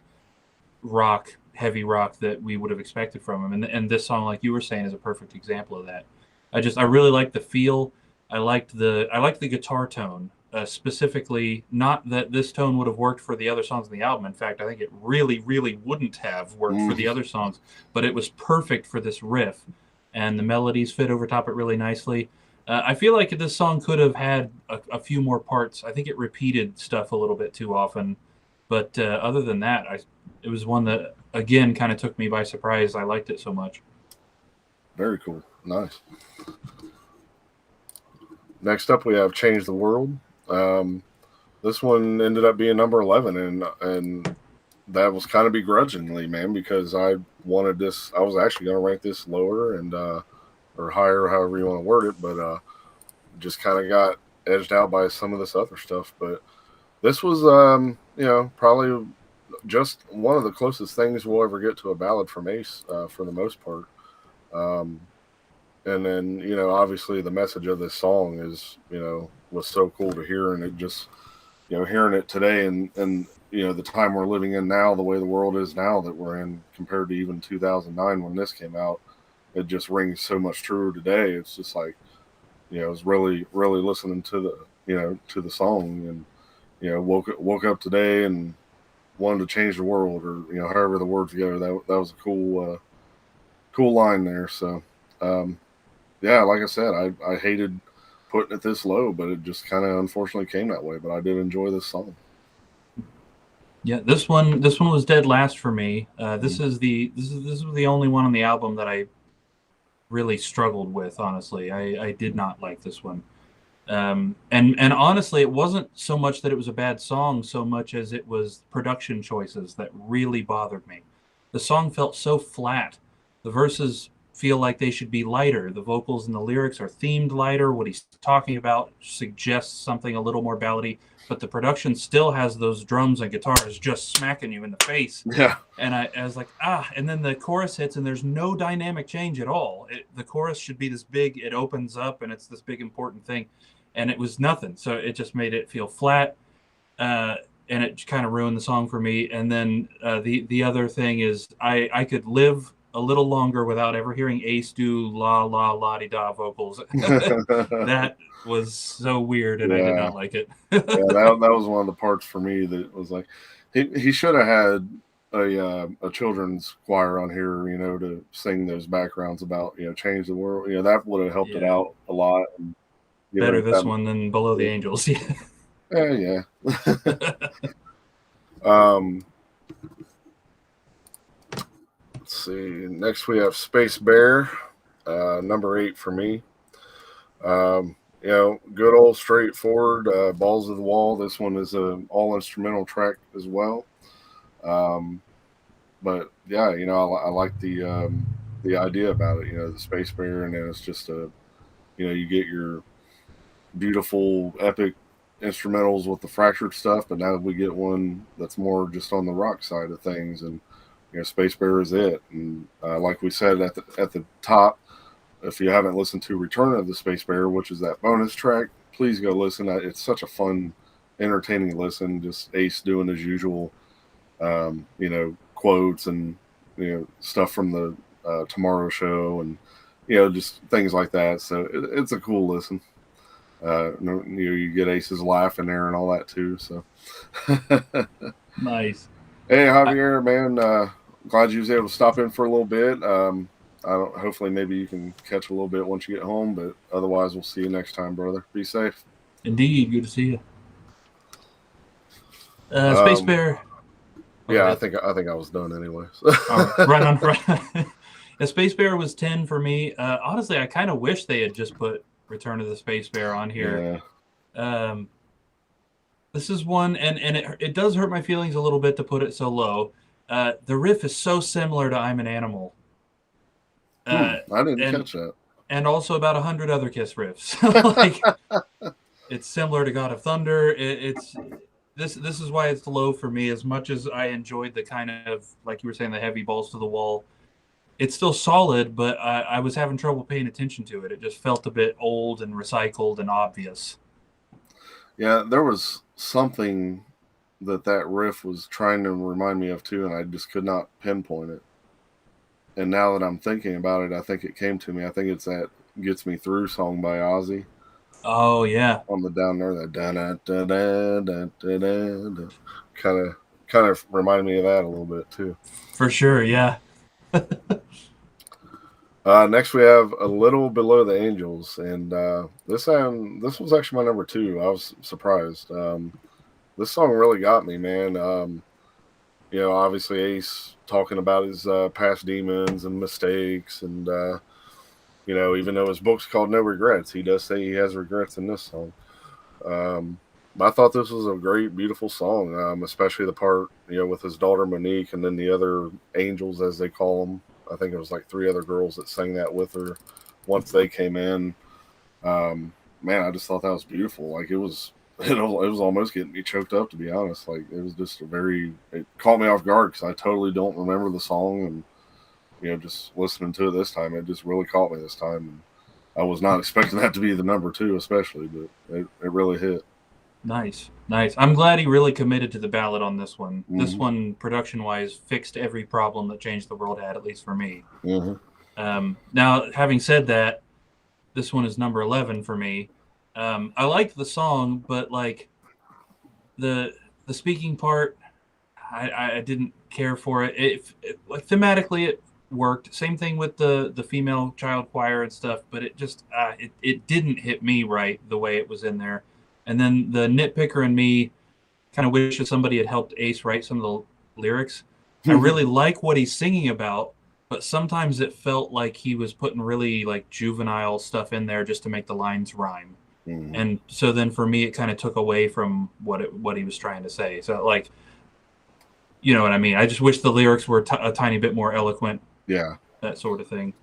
heavy rock that we would have expected from him. And this song, like you were saying, is a perfect example of that. I really liked the feel. I liked the guitar tone. Specifically, not that this tone would have worked for the other songs in the album. In fact, I think it really, really wouldn't have worked for the mm-hmm. other songs, but it was perfect for this riff, and the melodies fit over top it really nicely. I feel like this song could have had a few more parts. I think it repeated stuff a little bit too often, but other than that, it was one that again kind of took me by surprise. I liked it so much. Very cool, nice. Next up, we have "Change the World." Um, this one ended up being number 11, and that was kind of begrudgingly, man, because I wanted this. I was actually going to rank this lower and or higher, however you want to word it, but just kind of got edged out by some of this other stuff. But this was, probably just one of the closest things we'll ever get to a ballad from Ace for the most part. Um, and then obviously the message of this song is was so cool to hear, and it just hearing it today and the time we're living in now, the way the world is now that we're in compared to even 2009 when this came out, it just rings so much truer today. It's just like I was really listening to to the song, and woke up today and wanted to change the world, or however the words go. That was a cool line there. So yeah, like I said, I hated putting it this low, but it just kind of unfortunately came that way. But I did enjoy this song. Yeah, this one was dead last for me. This Mm. is the only one on the album that I really struggled with. Honestly, I did not like this one. And honestly, it wasn't so much that it was a bad song, so much as it was production choices that really bothered me. The song felt so flat. The verses feel like they should be lighter. The vocals and the lyrics are themed lighter. What he's talking about suggests something a little more ballady, but the production still has those drums and guitars just smacking you in the face. Yeah, And I was like, and then the chorus hits, and there's no dynamic change at all. The chorus should be this big, it opens up, and it's this big important thing. And it was nothing. So it just made it feel flat. And it kind of ruined the song for me. And then the other thing is I could live a little longer without ever hearing Ace do la la la di da vocals. That was so weird, and I did yeah, not like it. yeah. That was one of the parts for me that was like he should have had a children's choir on here, to sing those backgrounds about change the world. That would have helped it Yeah, out a lot. And better this that, one than Below the Angels. yeah. um, let's see. Next we have Space Bear, number 8 for me. Good old straightforward balls of the wall. This one is a all instrumental track as well. But yeah, I like the idea about it. The Space Bear, and then it's just you get your beautiful epic instrumentals with the fractured stuff, but now we get one that's more just on the rock side of things, and Space Bear is it. And like we said at the top, if you haven't listened to Return of the Space Bear, which is that bonus track, please go listen. It's such a fun, entertaining listen. Just Ace doing his usual, quotes and stuff from the Tomorrow Show, and just things like that. So it's a cool listen. You get Ace's laugh in there and all that too. So, Nice. hey I, Javier, man, glad you was able to stop in for a little bit. I don't. Hopefully, maybe you can catch a little bit once you get home. But otherwise, we'll see you next time, brother. Be safe. Indeed, good to see you. Space Um, Bear. Oh, go yeah, ahead. I think I was done anyway. All right, right on. Right. The Space Bear was 10 for me. Honestly, I kind of wish they had just put Return of the Space Bear on here. Yeah. Um, this is one, and it does hurt my feelings a little bit to put it so low. The riff is so similar to I'm an Animal. I didn't And catch that. and also about 100 other Kiss riffs. Like, it's similar to God of Thunder. It's this is why it's low for me. As much as I enjoyed the kind of, like you were saying, the heavy balls to the wall, it's still solid, but I was having trouble paying attention to it. It just felt a bit old and recycled and obvious. Yeah, there was something that riff was trying to remind me of too, and I just could not pinpoint it. And now that I'm thinking about it, I think it came to me. I think it's that "Gets Me Through" song by Ozzy. Oh yeah, On the down there, that da da da da da da da, kind of reminded me of that a little bit too. for sure. Yeah. Next, we have "A Little Below the Angels," and this was actually my number 2. I was surprised. This song really got me, man. Obviously Ace talking about his past demons and mistakes, and even though his book's called No Regrets, he does say he has regrets in this song. But I thought this was a great, beautiful song, especially the part with his daughter Monique, and then the other angels, as they call them. I think it was like 3 other girls that sang that with her once they came in. Man, I just thought that was beautiful. Like, it was almost getting me choked up, to be honest. Like, it was just it caught me off guard because I totally don't remember the song, and just listening to it this time, it just really caught me this time. And I was not expecting that to be the number 2, especially, but it really hit. Nice. I'm glad he really committed to the ballad on this one. Mm-hmm. This one, production-wise, fixed every problem that Change the World had, at least for me. Mm-hmm. Now, having said that, this one is number 11 for me. I liked the song, but like the speaking part, I didn't care for it. It like thematically it worked. Same thing with the female child choir and stuff, but it just it didn't hit me right the way it was in there. And then the nitpicker in me kind of wishes somebody had helped Ace write some of the lyrics. I really like what he's singing about, but sometimes it felt like he was putting really like juvenile stuff in there just to make the lines rhyme. Mm-hmm. And so then for me, it kind of took away from what he was trying to say. So like, you know what I mean? I just wish the lyrics were a tiny bit more eloquent. Yeah. That sort of thing.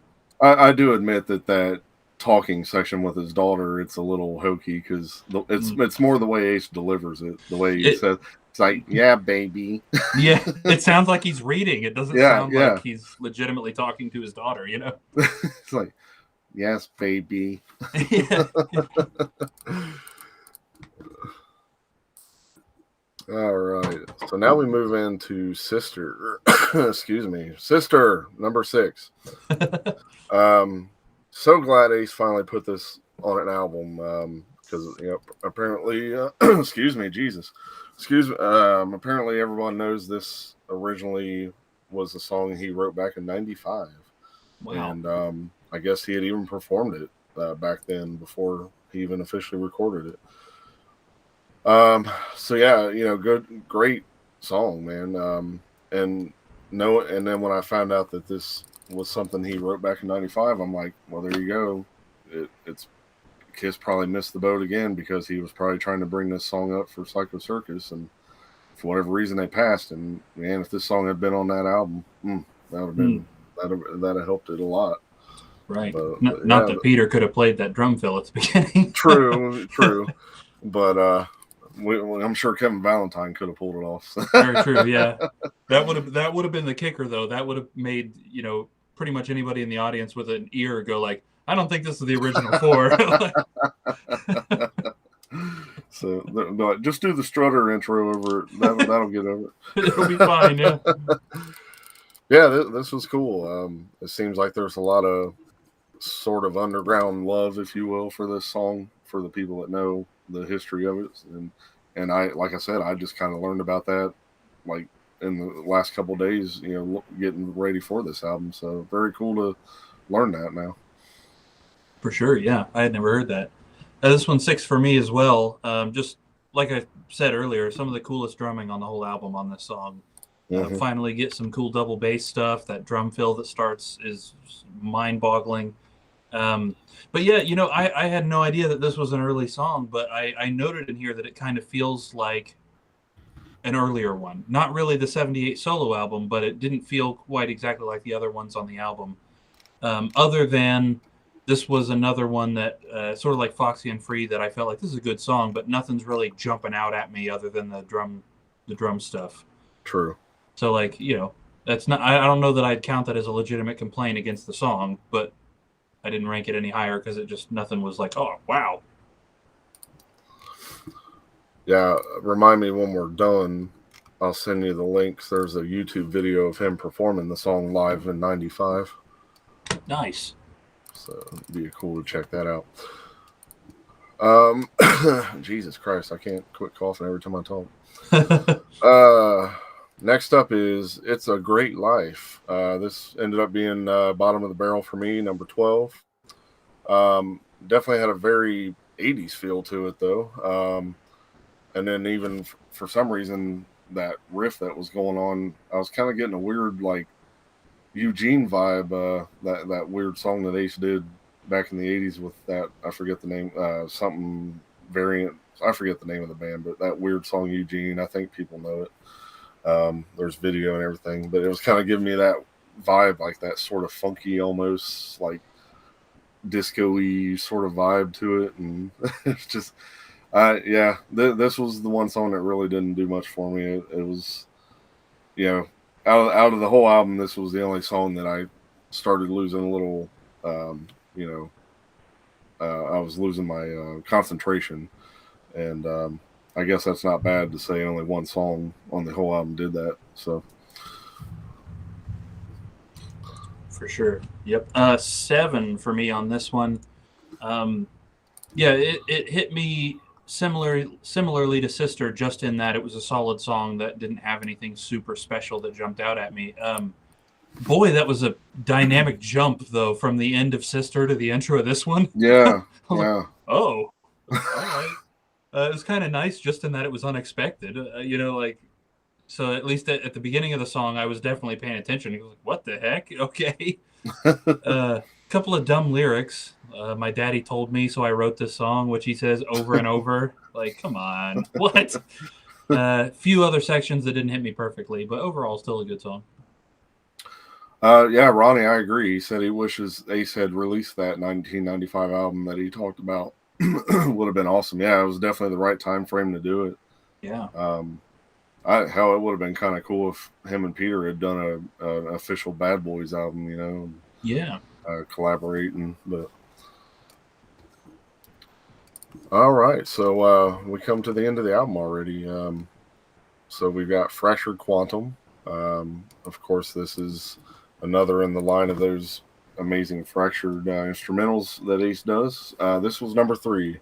I do admit that talking section with his daughter, it's a little hokey because it's more the way Ace delivers it, the way he says, it's like, yeah, baby. Yeah, it sounds like he's reading. It doesn't sound like he's legitimately talking to his daughter, It's like, yes, baby. Yeah. All right. So now we move into Sister. Excuse me. Sister, number 6. So glad Ace finally put this on an album because apparently excuse me, Jesus. Apparently everyone knows this originally was a song he wrote back in 95. Wow. And I guess he had even performed it back then before he even officially recorded it. So yeah, great song, man. And then when I found out that this was something he wrote back in 95, I'm like, well, there you go. It's Kiss probably missed the boat again because he was probably trying to bring this song up for Psycho Circus, and for whatever reason they passed. And man, if this song had been on that album, that would have been that'd have helped it a lot. Right. Not that Peter could have played that drum fill at the beginning. True. But I'm sure Kevin Valentine could have pulled it off. Very true. Yeah, that would have been the kicker, though. That would have made pretty much anybody in the audience with an ear go like, "I don't think this is the original 4." So just do the Strutter intro over it. That'll get over it. It'll be fine. Yeah. Yeah, this was cool. It seems like there's a lot of sort of underground love, if you will, for this song for the people that know the history of it, and I, like I said, I just kind of learned about that like in the last couple of days, getting ready for this album. So very cool to learn that now. For sure, yeah, I had never heard that. This one's 6 for me as well. Just like I said earlier, some of the coolest drumming on the whole album on this song. Finally get some cool double bass stuff. That drum fill that starts is mind-boggling. But yeah, I had no idea that this was an early song, but I noted in here that it kind of feels like an earlier one. Not really the 78 solo album, but it didn't feel quite exactly like the other ones on the album. Other than this was another one that sort of like Foxy and Free that I felt like this is a good song, but nothing's really jumping out at me other than the drum stuff. True. So like, that's not. I don't know that I'd count that as a legitimate complaint against the song, but I didn't rank it any higher because it just nothing was like, oh wow. Yeah, remind me when we're done. I'll send you the links. There's a YouTube video of him performing the song live in '95. Nice. So it'd be cool to check that out. Jesus Christ, I can't quit coughing every time I talk. Next up is It's a Great Life. This ended up being bottom of the barrel for me, number 12. Definitely had a very 80s feel to it, though. And then even for some reason, that riff that was going on, I was kind of getting a weird, like, Eugene vibe, that weird song that Ace did back in the 80s with that, I forget the name, something variant, I forget the name of the band, but that weird song Eugene, I think people know it. There's video and everything, but it was kind of giving me that vibe, like that sort of funky, almost like disco-y sort of vibe to it, and it's just, this was the one song that really didn't do much for me. It was, out of the whole album, this was the only song that I started losing a little, I was losing my concentration, and I guess that's not bad to say only one song on the whole album did that. So, for sure. Yep. 7 for me on this one. It hit me similarly to Sister, just in that it was a solid song that didn't have anything super special that jumped out at me. Boy, that was a dynamic jump, though, from the end of Sister to the intro of this one. Yeah. Like, oh, all right. It was kind of nice just in that it was unexpected. So at least at the beginning of the song, I was definitely paying attention. He was like, what the heck? Okay. Couple of dumb lyrics. My daddy told me, so I wrote this song, which he says over and over. Like, come on. What? Few other sections that didn't hit me perfectly, but overall, still a good song. Ronnie, I agree. He said he wishes Ace had released that 1995 album that he talked about. Would have been awesome. Yeah, it was definitely the right time frame to do it. Yeah. It would have been kind of cool if him and Peter had done an official Bad Boys album, Yeah. Collaborating. But all right, so we come to the end of the album already. So we've got Fractured Quantum. Of course, this is another in the line of those amazing Fractured instrumentals that Ace does. This was number 3.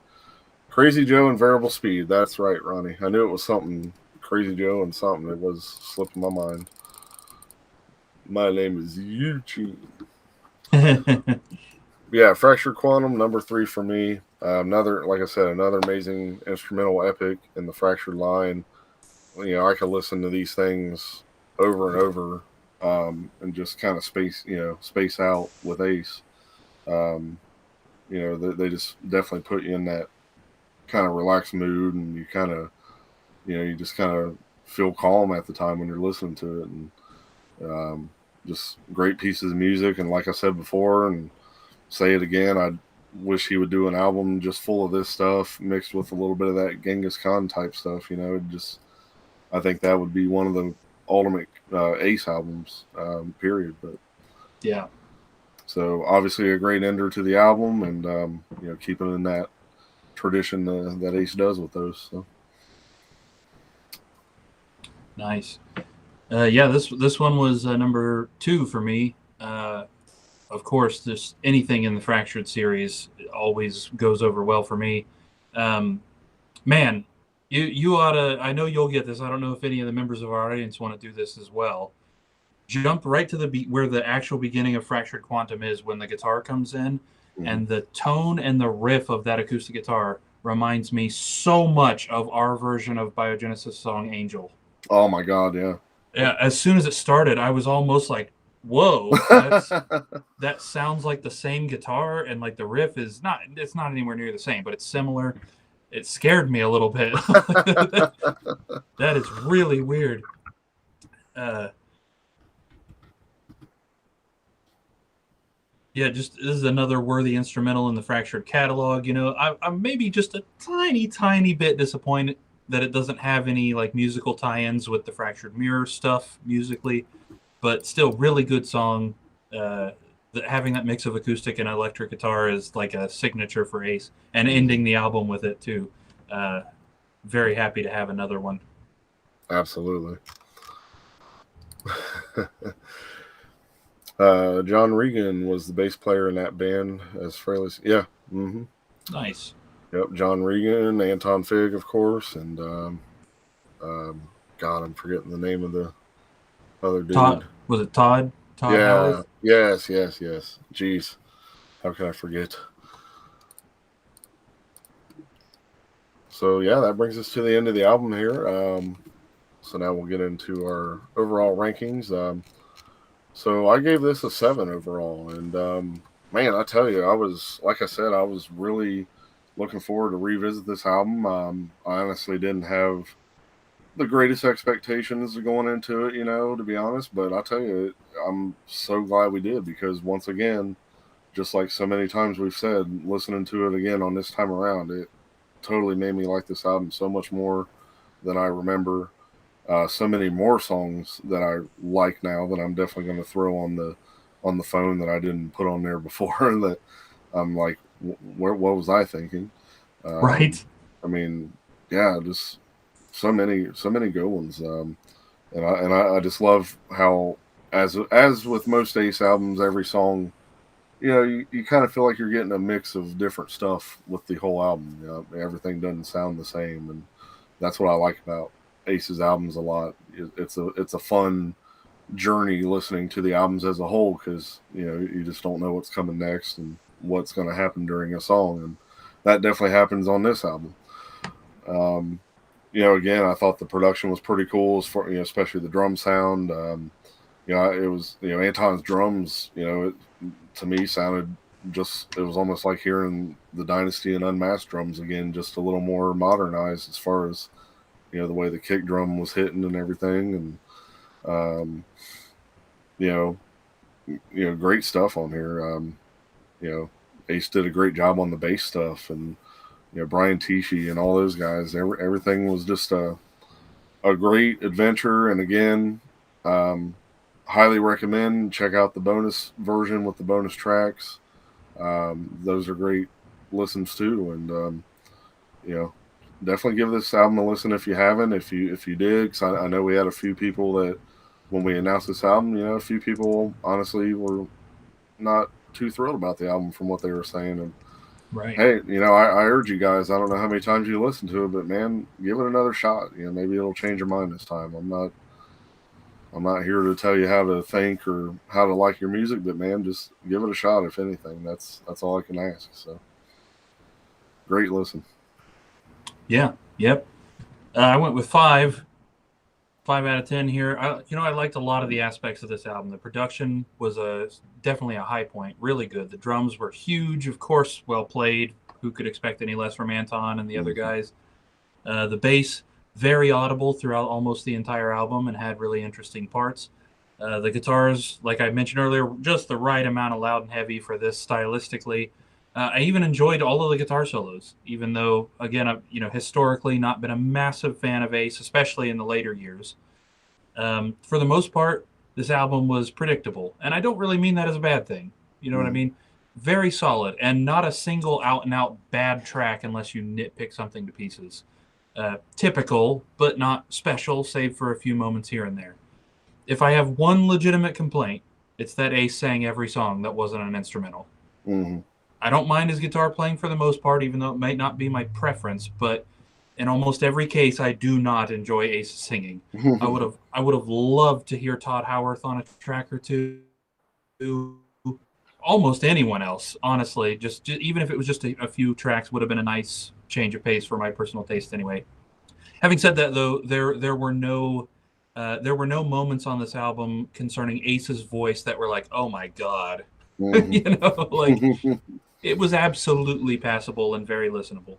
Crazy Joe and Variable Speed. That's right, Ronnie. I knew it was something Crazy Joe and something. It was slipping my mind. My name is Eugene. Yeah, Fractured Quantum, number 3 for me. Another, like I said, another amazing instrumental epic in the Fractured line. I could listen to these things over and over, and just kind of space out with Ace. They just definitely put you in that kind of relaxed mood, and you kind of, you just kind of feel calm at the time when you're listening to it, and just great pieces of music. And like I said before, and say it again, I wish he would do an album just full of this stuff mixed with a little bit of that Genghis Khan type stuff. I think that would be one of the ultimate Ace albums, period. But yeah, so obviously a great ender to the album, and keeping in that tradition that Ace does with those. So. Nice. This one was number 2 for me. Of course, just anything in the Fractured series always goes over well for me. Man, you ought to. I know you'll get this. I don't know if any of the members of our audience want to do this as well. Jump right to the beat where the actual beginning of Fractured Quantum is, when the guitar comes in, and the tone and the riff of that acoustic guitar reminds me so much of our version of Biogenesis song Angel. Oh my God, yeah. Yeah, as soon as it started, I was almost like, whoa, that sounds like the same guitar, and like the riff it's not anywhere near the same, but it's similar. It scared me a little bit. That is really weird. Yeah, just this is another worthy instrumental in the Fractured catalog. You know, I'm maybe just a tiny bit disappointed that it doesn't have any like musical tie-ins with the Fractured Mirror stuff musically, but still really good song. Having that mix of acoustic and electric guitar is like a signature for Ace, and Mhm. ending the album with it too. Uh, very happy to have another one. Absolutely. John Regan was the bass player in that band as Frehley. Yeah. Mm-hmm. Nice. Yep. John Regan, Anton Fig, of course, and um, God, I'm forgetting the name of the other Todd dude. was it Todd? Todd Yeah. Howarth? Yes. Yes. Yes. Jeez. How could I forget? So yeah, that brings us to the end of the album here. So now we'll get into our overall rankings. So I gave this a 7 overall, and man, I tell you, I was like I said, I was really looking forward to revisit this album. I honestly didn't have the greatest expectations going into it, to be honest. But I tell you, I'm so glad we did because once again, just like so many times we've said, listening to it again on this time around, it totally made me like this album so much more than I remember. So many more songs that I like now that I'm definitely going to throw on the phone that I didn't put on there before. That I'm like, what was I thinking? Um, Right. I mean, yeah, just so many good ones. And I just love how as with most Ace albums, every song, you kind of feel like you're getting a mix of different stuff with the whole album. Everything doesn't sound the same, and that's what I like about Ace's albums a lot. It's a fun journey listening to the albums as a whole because you just don't know what's coming next and what's going to happen during a song, and that definitely happens on this album. Um, again, I thought the production was pretty cool, as far, especially the drum sound. It was Anton's drums. To me sounded just it was almost like hearing the Dynasty and Unmasked drums again, just a little more modernized as far as the way the kick drum was hitting and everything, and um, you know, great stuff on here. You know, Ace did a great job on the bass stuff, and Brian Tichy and all those guys. Everything was just a great adventure, and again, um, highly recommend check out the bonus version with the bonus tracks. Those are great listens too, and you know, definitely give this album a listen if you haven't. If you did, because I know we had a few people that when we announced this album, a few people honestly were not too thrilled about the album from what they were saying. And Right. hey, I urge you guys. I don't know how many times you listen to it, but man, give it another shot. Maybe it'll change your mind this time. I'm not here to tell you how to think or how to like your music, but man, just give it a shot. If anything, that's all I can ask. So great listen. Yeah. Yep. I went with 5 out of 10 here. I liked a lot of the aspects of this album. The production was definitely a high point, really good. The drums were huge, of course, well played. Who could expect any less from Anton and the other Mm-hmm. guys? The bass, very audible throughout almost the entire album and had really interesting parts. The guitars, like I mentioned earlier, just the right amount of loud and heavy for this stylistically. I even enjoyed all of the guitar solos, even though, again, I've historically not been a massive fan of Ace, especially in the later years. For the most part, this album was predictable, and I don't really mean that as a bad thing. You know what I Mm-hmm. mean? Very solid, and not a single out and out bad track unless you nitpick something to pieces. Typical, but not special, save for a few moments here and there. If I have one legitimate complaint, it's that Ace sang every song that wasn't an instrumental. Mm-hmm. I don't mind his guitar playing for the most part, even though it might not be my preference, but in almost every case, I do not enjoy Ace singing. I would have loved to hear Todd Howarth on a track or two. Almost anyone else, honestly. Just even if it was just a few tracks, would have been a nice change of pace for my personal taste, anyway. Having said that, though, there were no moments on this album concerning Ace's voice that were like, oh my god, Mm-hmm. like it was absolutely passable and very listenable.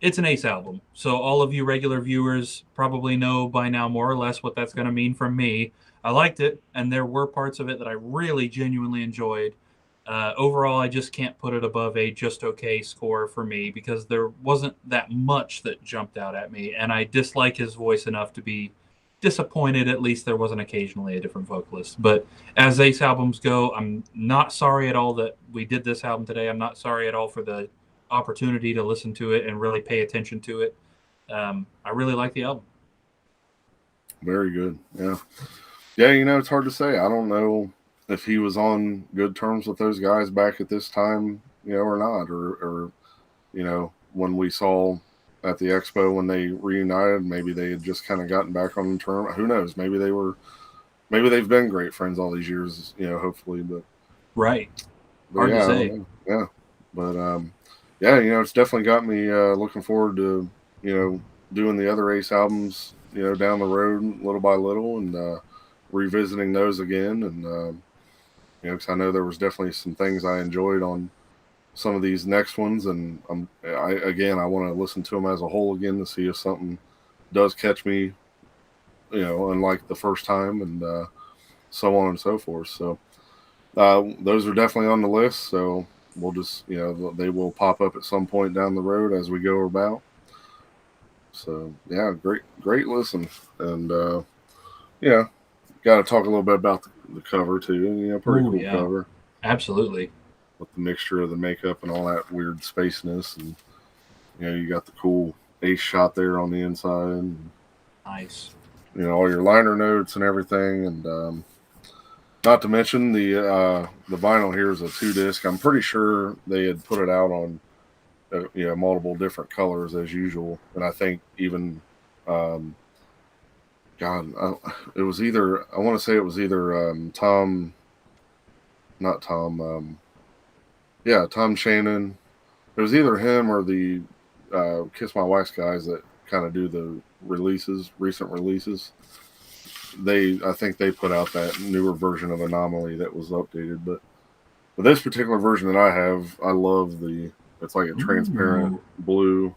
It's an Ace album, so all of you regular viewers probably know by now more or less what that's going to mean from me. I liked it, and there were parts of it that I really genuinely enjoyed. Overall, I just can't put it above a just okay score for me because there wasn't that much that jumped out at me, and I dislike his voice enough to be disappointed. At least there wasn't occasionally a different vocalist. But as Ace albums go, I'm not sorry at all that we did this album today. I'm not sorry at all for the opportunity to listen to it and really pay attention to it. I really like the album. Very good. Yeah. Yeah, it's hard to say. I don't know if he was on good terms with those guys back at this time, or not, or when we saw at the expo when they reunited, maybe they had just kind of gotten back on the term. Who knows? Maybe they've been great friends all these years, hopefully, but right. Hard yeah, to I say. don't know. Yeah, but yeah, it's definitely got me looking forward to doing the other Ace albums, down the road little by little, and revisiting those again, and because I know there was definitely some things I enjoyed on some of these next ones, and I want to listen to them as a whole again to see if something does catch me, unlike the first time, and so on and so forth. So those are definitely on the list. So we'll just, they will pop up at some point down the road as we go about. So yeah, great listen, and yeah, got to talk a little bit about the cover too. Pretty Ooh, cool yeah, cover absolutely. with the mixture of the makeup and all that weird spaceness, and you got the cool Ace shot there on the inside, and Nice. all your liner notes and everything, and not to mention the vinyl here is a 2-disc. I'm pretty sure they had put it out on multiple different colors as usual, and I think even God, it was either, I want to say it was either Tom, not Tom, yeah, Tom Shannon. It was either him or the Kiss My Wife's guys that kind of do the recent releases. I think they put out that newer version of Anomaly that was updated, but this particular version that I have, I love it's like a transparent Ooh. blue,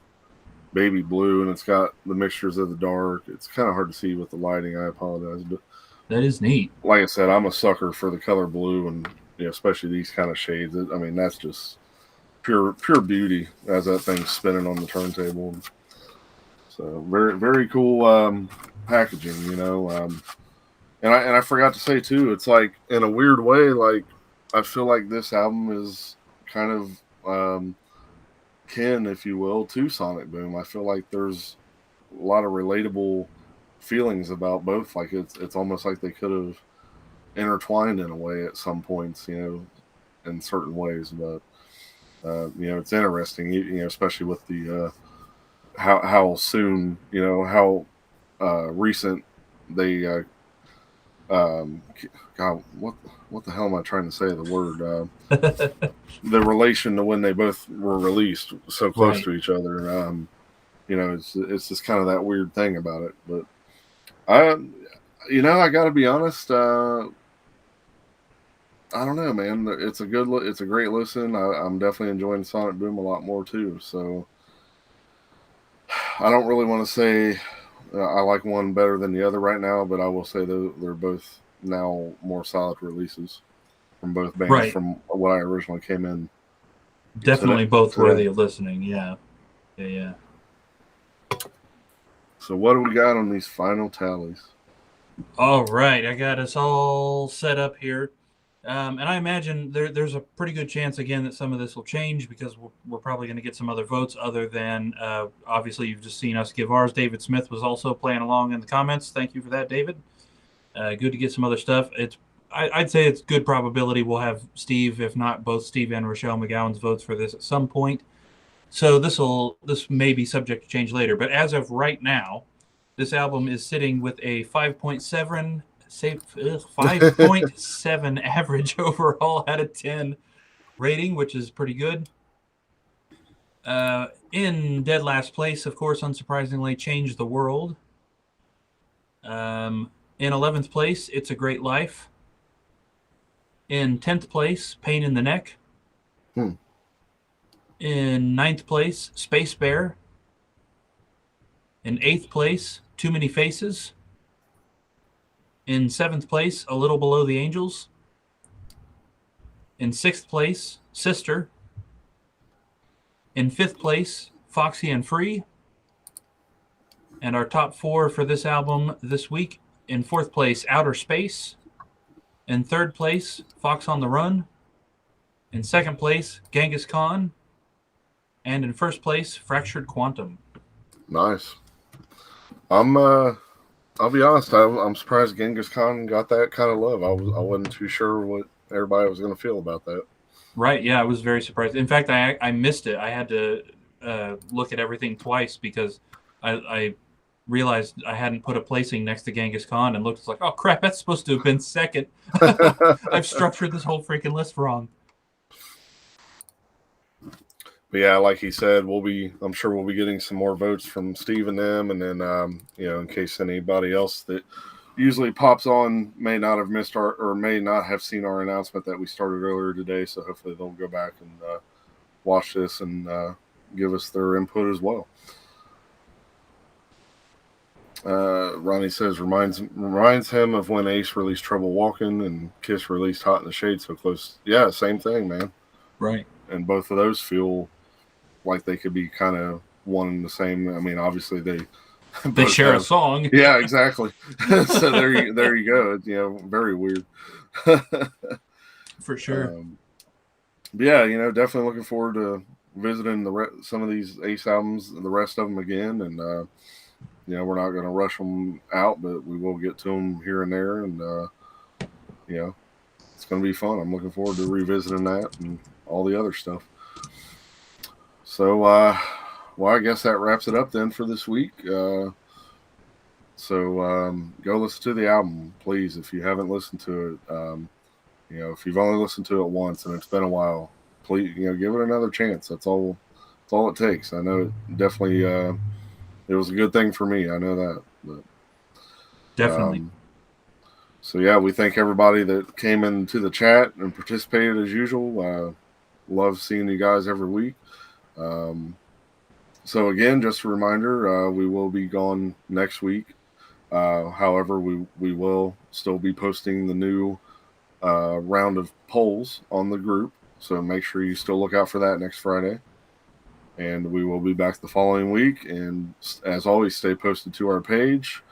baby blue, and it's got the mixtures of the dark. It's kind of hard to see with the lighting. I apologize, but That is neat. like I said, I'm a sucker for the color blue, and especially these kind of shades. I mean, that's just pure beauty as that thing's spinning on the turntable. So very cool packaging, and I forgot to say too, it's like in a weird way, like I feel like this album is kind of kin, if you will, to Sonic Boom. I feel like there's a lot of relatable feelings about both. Like it's almost like they could have intertwined in a way at some points, in certain ways. But it's interesting, especially with the how soon, how recent they. God, what the hell am I trying to say? The word, the relation to when they both were released so close Right. to each other. It's just kind of that weird thing about it. But I got to be honest. I don't know, man. It's a great listen. I'm definitely enjoying Sonic Boom a lot more too. So I don't really want to say I like one better than the other right now, but I will say they're both now more solid releases from both bands Right. from what I originally came in Definitely both today. worthy of listening. Yeah. Yeah. So what do we got on these final tallies? All right. I got us all set up here. And I imagine there's a pretty good chance, again, that some of this will change because we're probably going to get some other votes other than, obviously, you've just seen us give ours. David Smith was also playing along in the comments. Thank you for that, David. Good to get some other stuff. I'd say it's good probability we'll have Steve, if not both Steve and Rochelle McGowan's votes for this at some point. So this may be subject to change later. But as of right now, this album is sitting with a 5.7 average overall out of 10 rating, which is pretty good. In dead last place, of course, unsurprisingly, Change the World. In 11th place, It's a Great Life. In 10th place, Pain in the Neck. In 9th place, Space Bear. In 8th place, Too Many Faces. In 7th place, A Little Below the Angels. In 6th place, Sister. In 5th place, Foxy and Free. And our top 4 for this album this week: in 4th place, Outer Space. In 3rd place, Fox on the Run. In 2nd place, Genghis Khan. And in 1st place, Fractured Quantum. Nice. I'll be honest, I'm surprised Genghis Khan got that kind of love. I wasn't too sure what everybody was going to feel about that. Right, yeah, I was very surprised. In fact, I missed it. I had to look at everything twice because I realized I hadn't put a placing next to Genghis Khan and looked. It's like, oh crap, that's supposed to have been 2nd. I've structured this whole freaking list wrong. But yeah, like he said, I'm sure we'll be getting some more votes from Steve and them, and then in case anybody else that usually pops on may not have missed or may not have seen our announcement that we started earlier today. So hopefully they'll go back and watch this and give us their input as well. Ronnie says reminds him of when Ace released Trouble Walking and Kiss released Hot in the Shade so close. Yeah, same thing, man. Right. And both of those feel like they could be kind of one and the same. I mean, obviously they share a song. Yeah, exactly. So there you go. Very weird. For sure. Yeah, definitely looking forward to visiting some of these Ace albums, the rest of them again, and we're not going to rush them out, but we will get to them here and there, and it's going to be fun. I'm looking forward to revisiting that and all the other stuff. So, I guess that wraps it up then for this week. So go listen to the album, please, if you haven't listened to it. If you've only listened to it once and it's been a while, please, give it another chance. That's all it takes. I know it definitely, it was a good thing for me. I know that. But, definitely. So yeah, we thank everybody that came into the chat and participated as usual. Love seeing you guys every week. So again, just a reminder, we will be gone next week. However, we will still be posting the new round of polls on the group. So make sure you still look out for that next Friday. And we will be back the following week. And as always, stay posted to our page.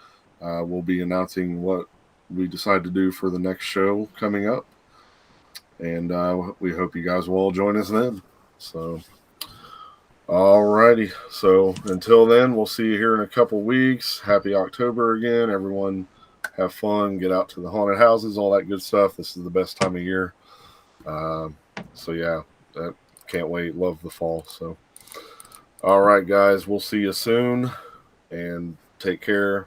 We'll be announcing what we decide to do for the next show coming up. And we hope you guys will all join us then. So, alrighty. So until then, we'll see you here in a couple weeks. Happy October again. Everyone have fun. Get out to the haunted houses, all that good stuff. This is the best time of year. So yeah, can't wait. Love the fall. So, all right, guys, we'll see you soon and take care.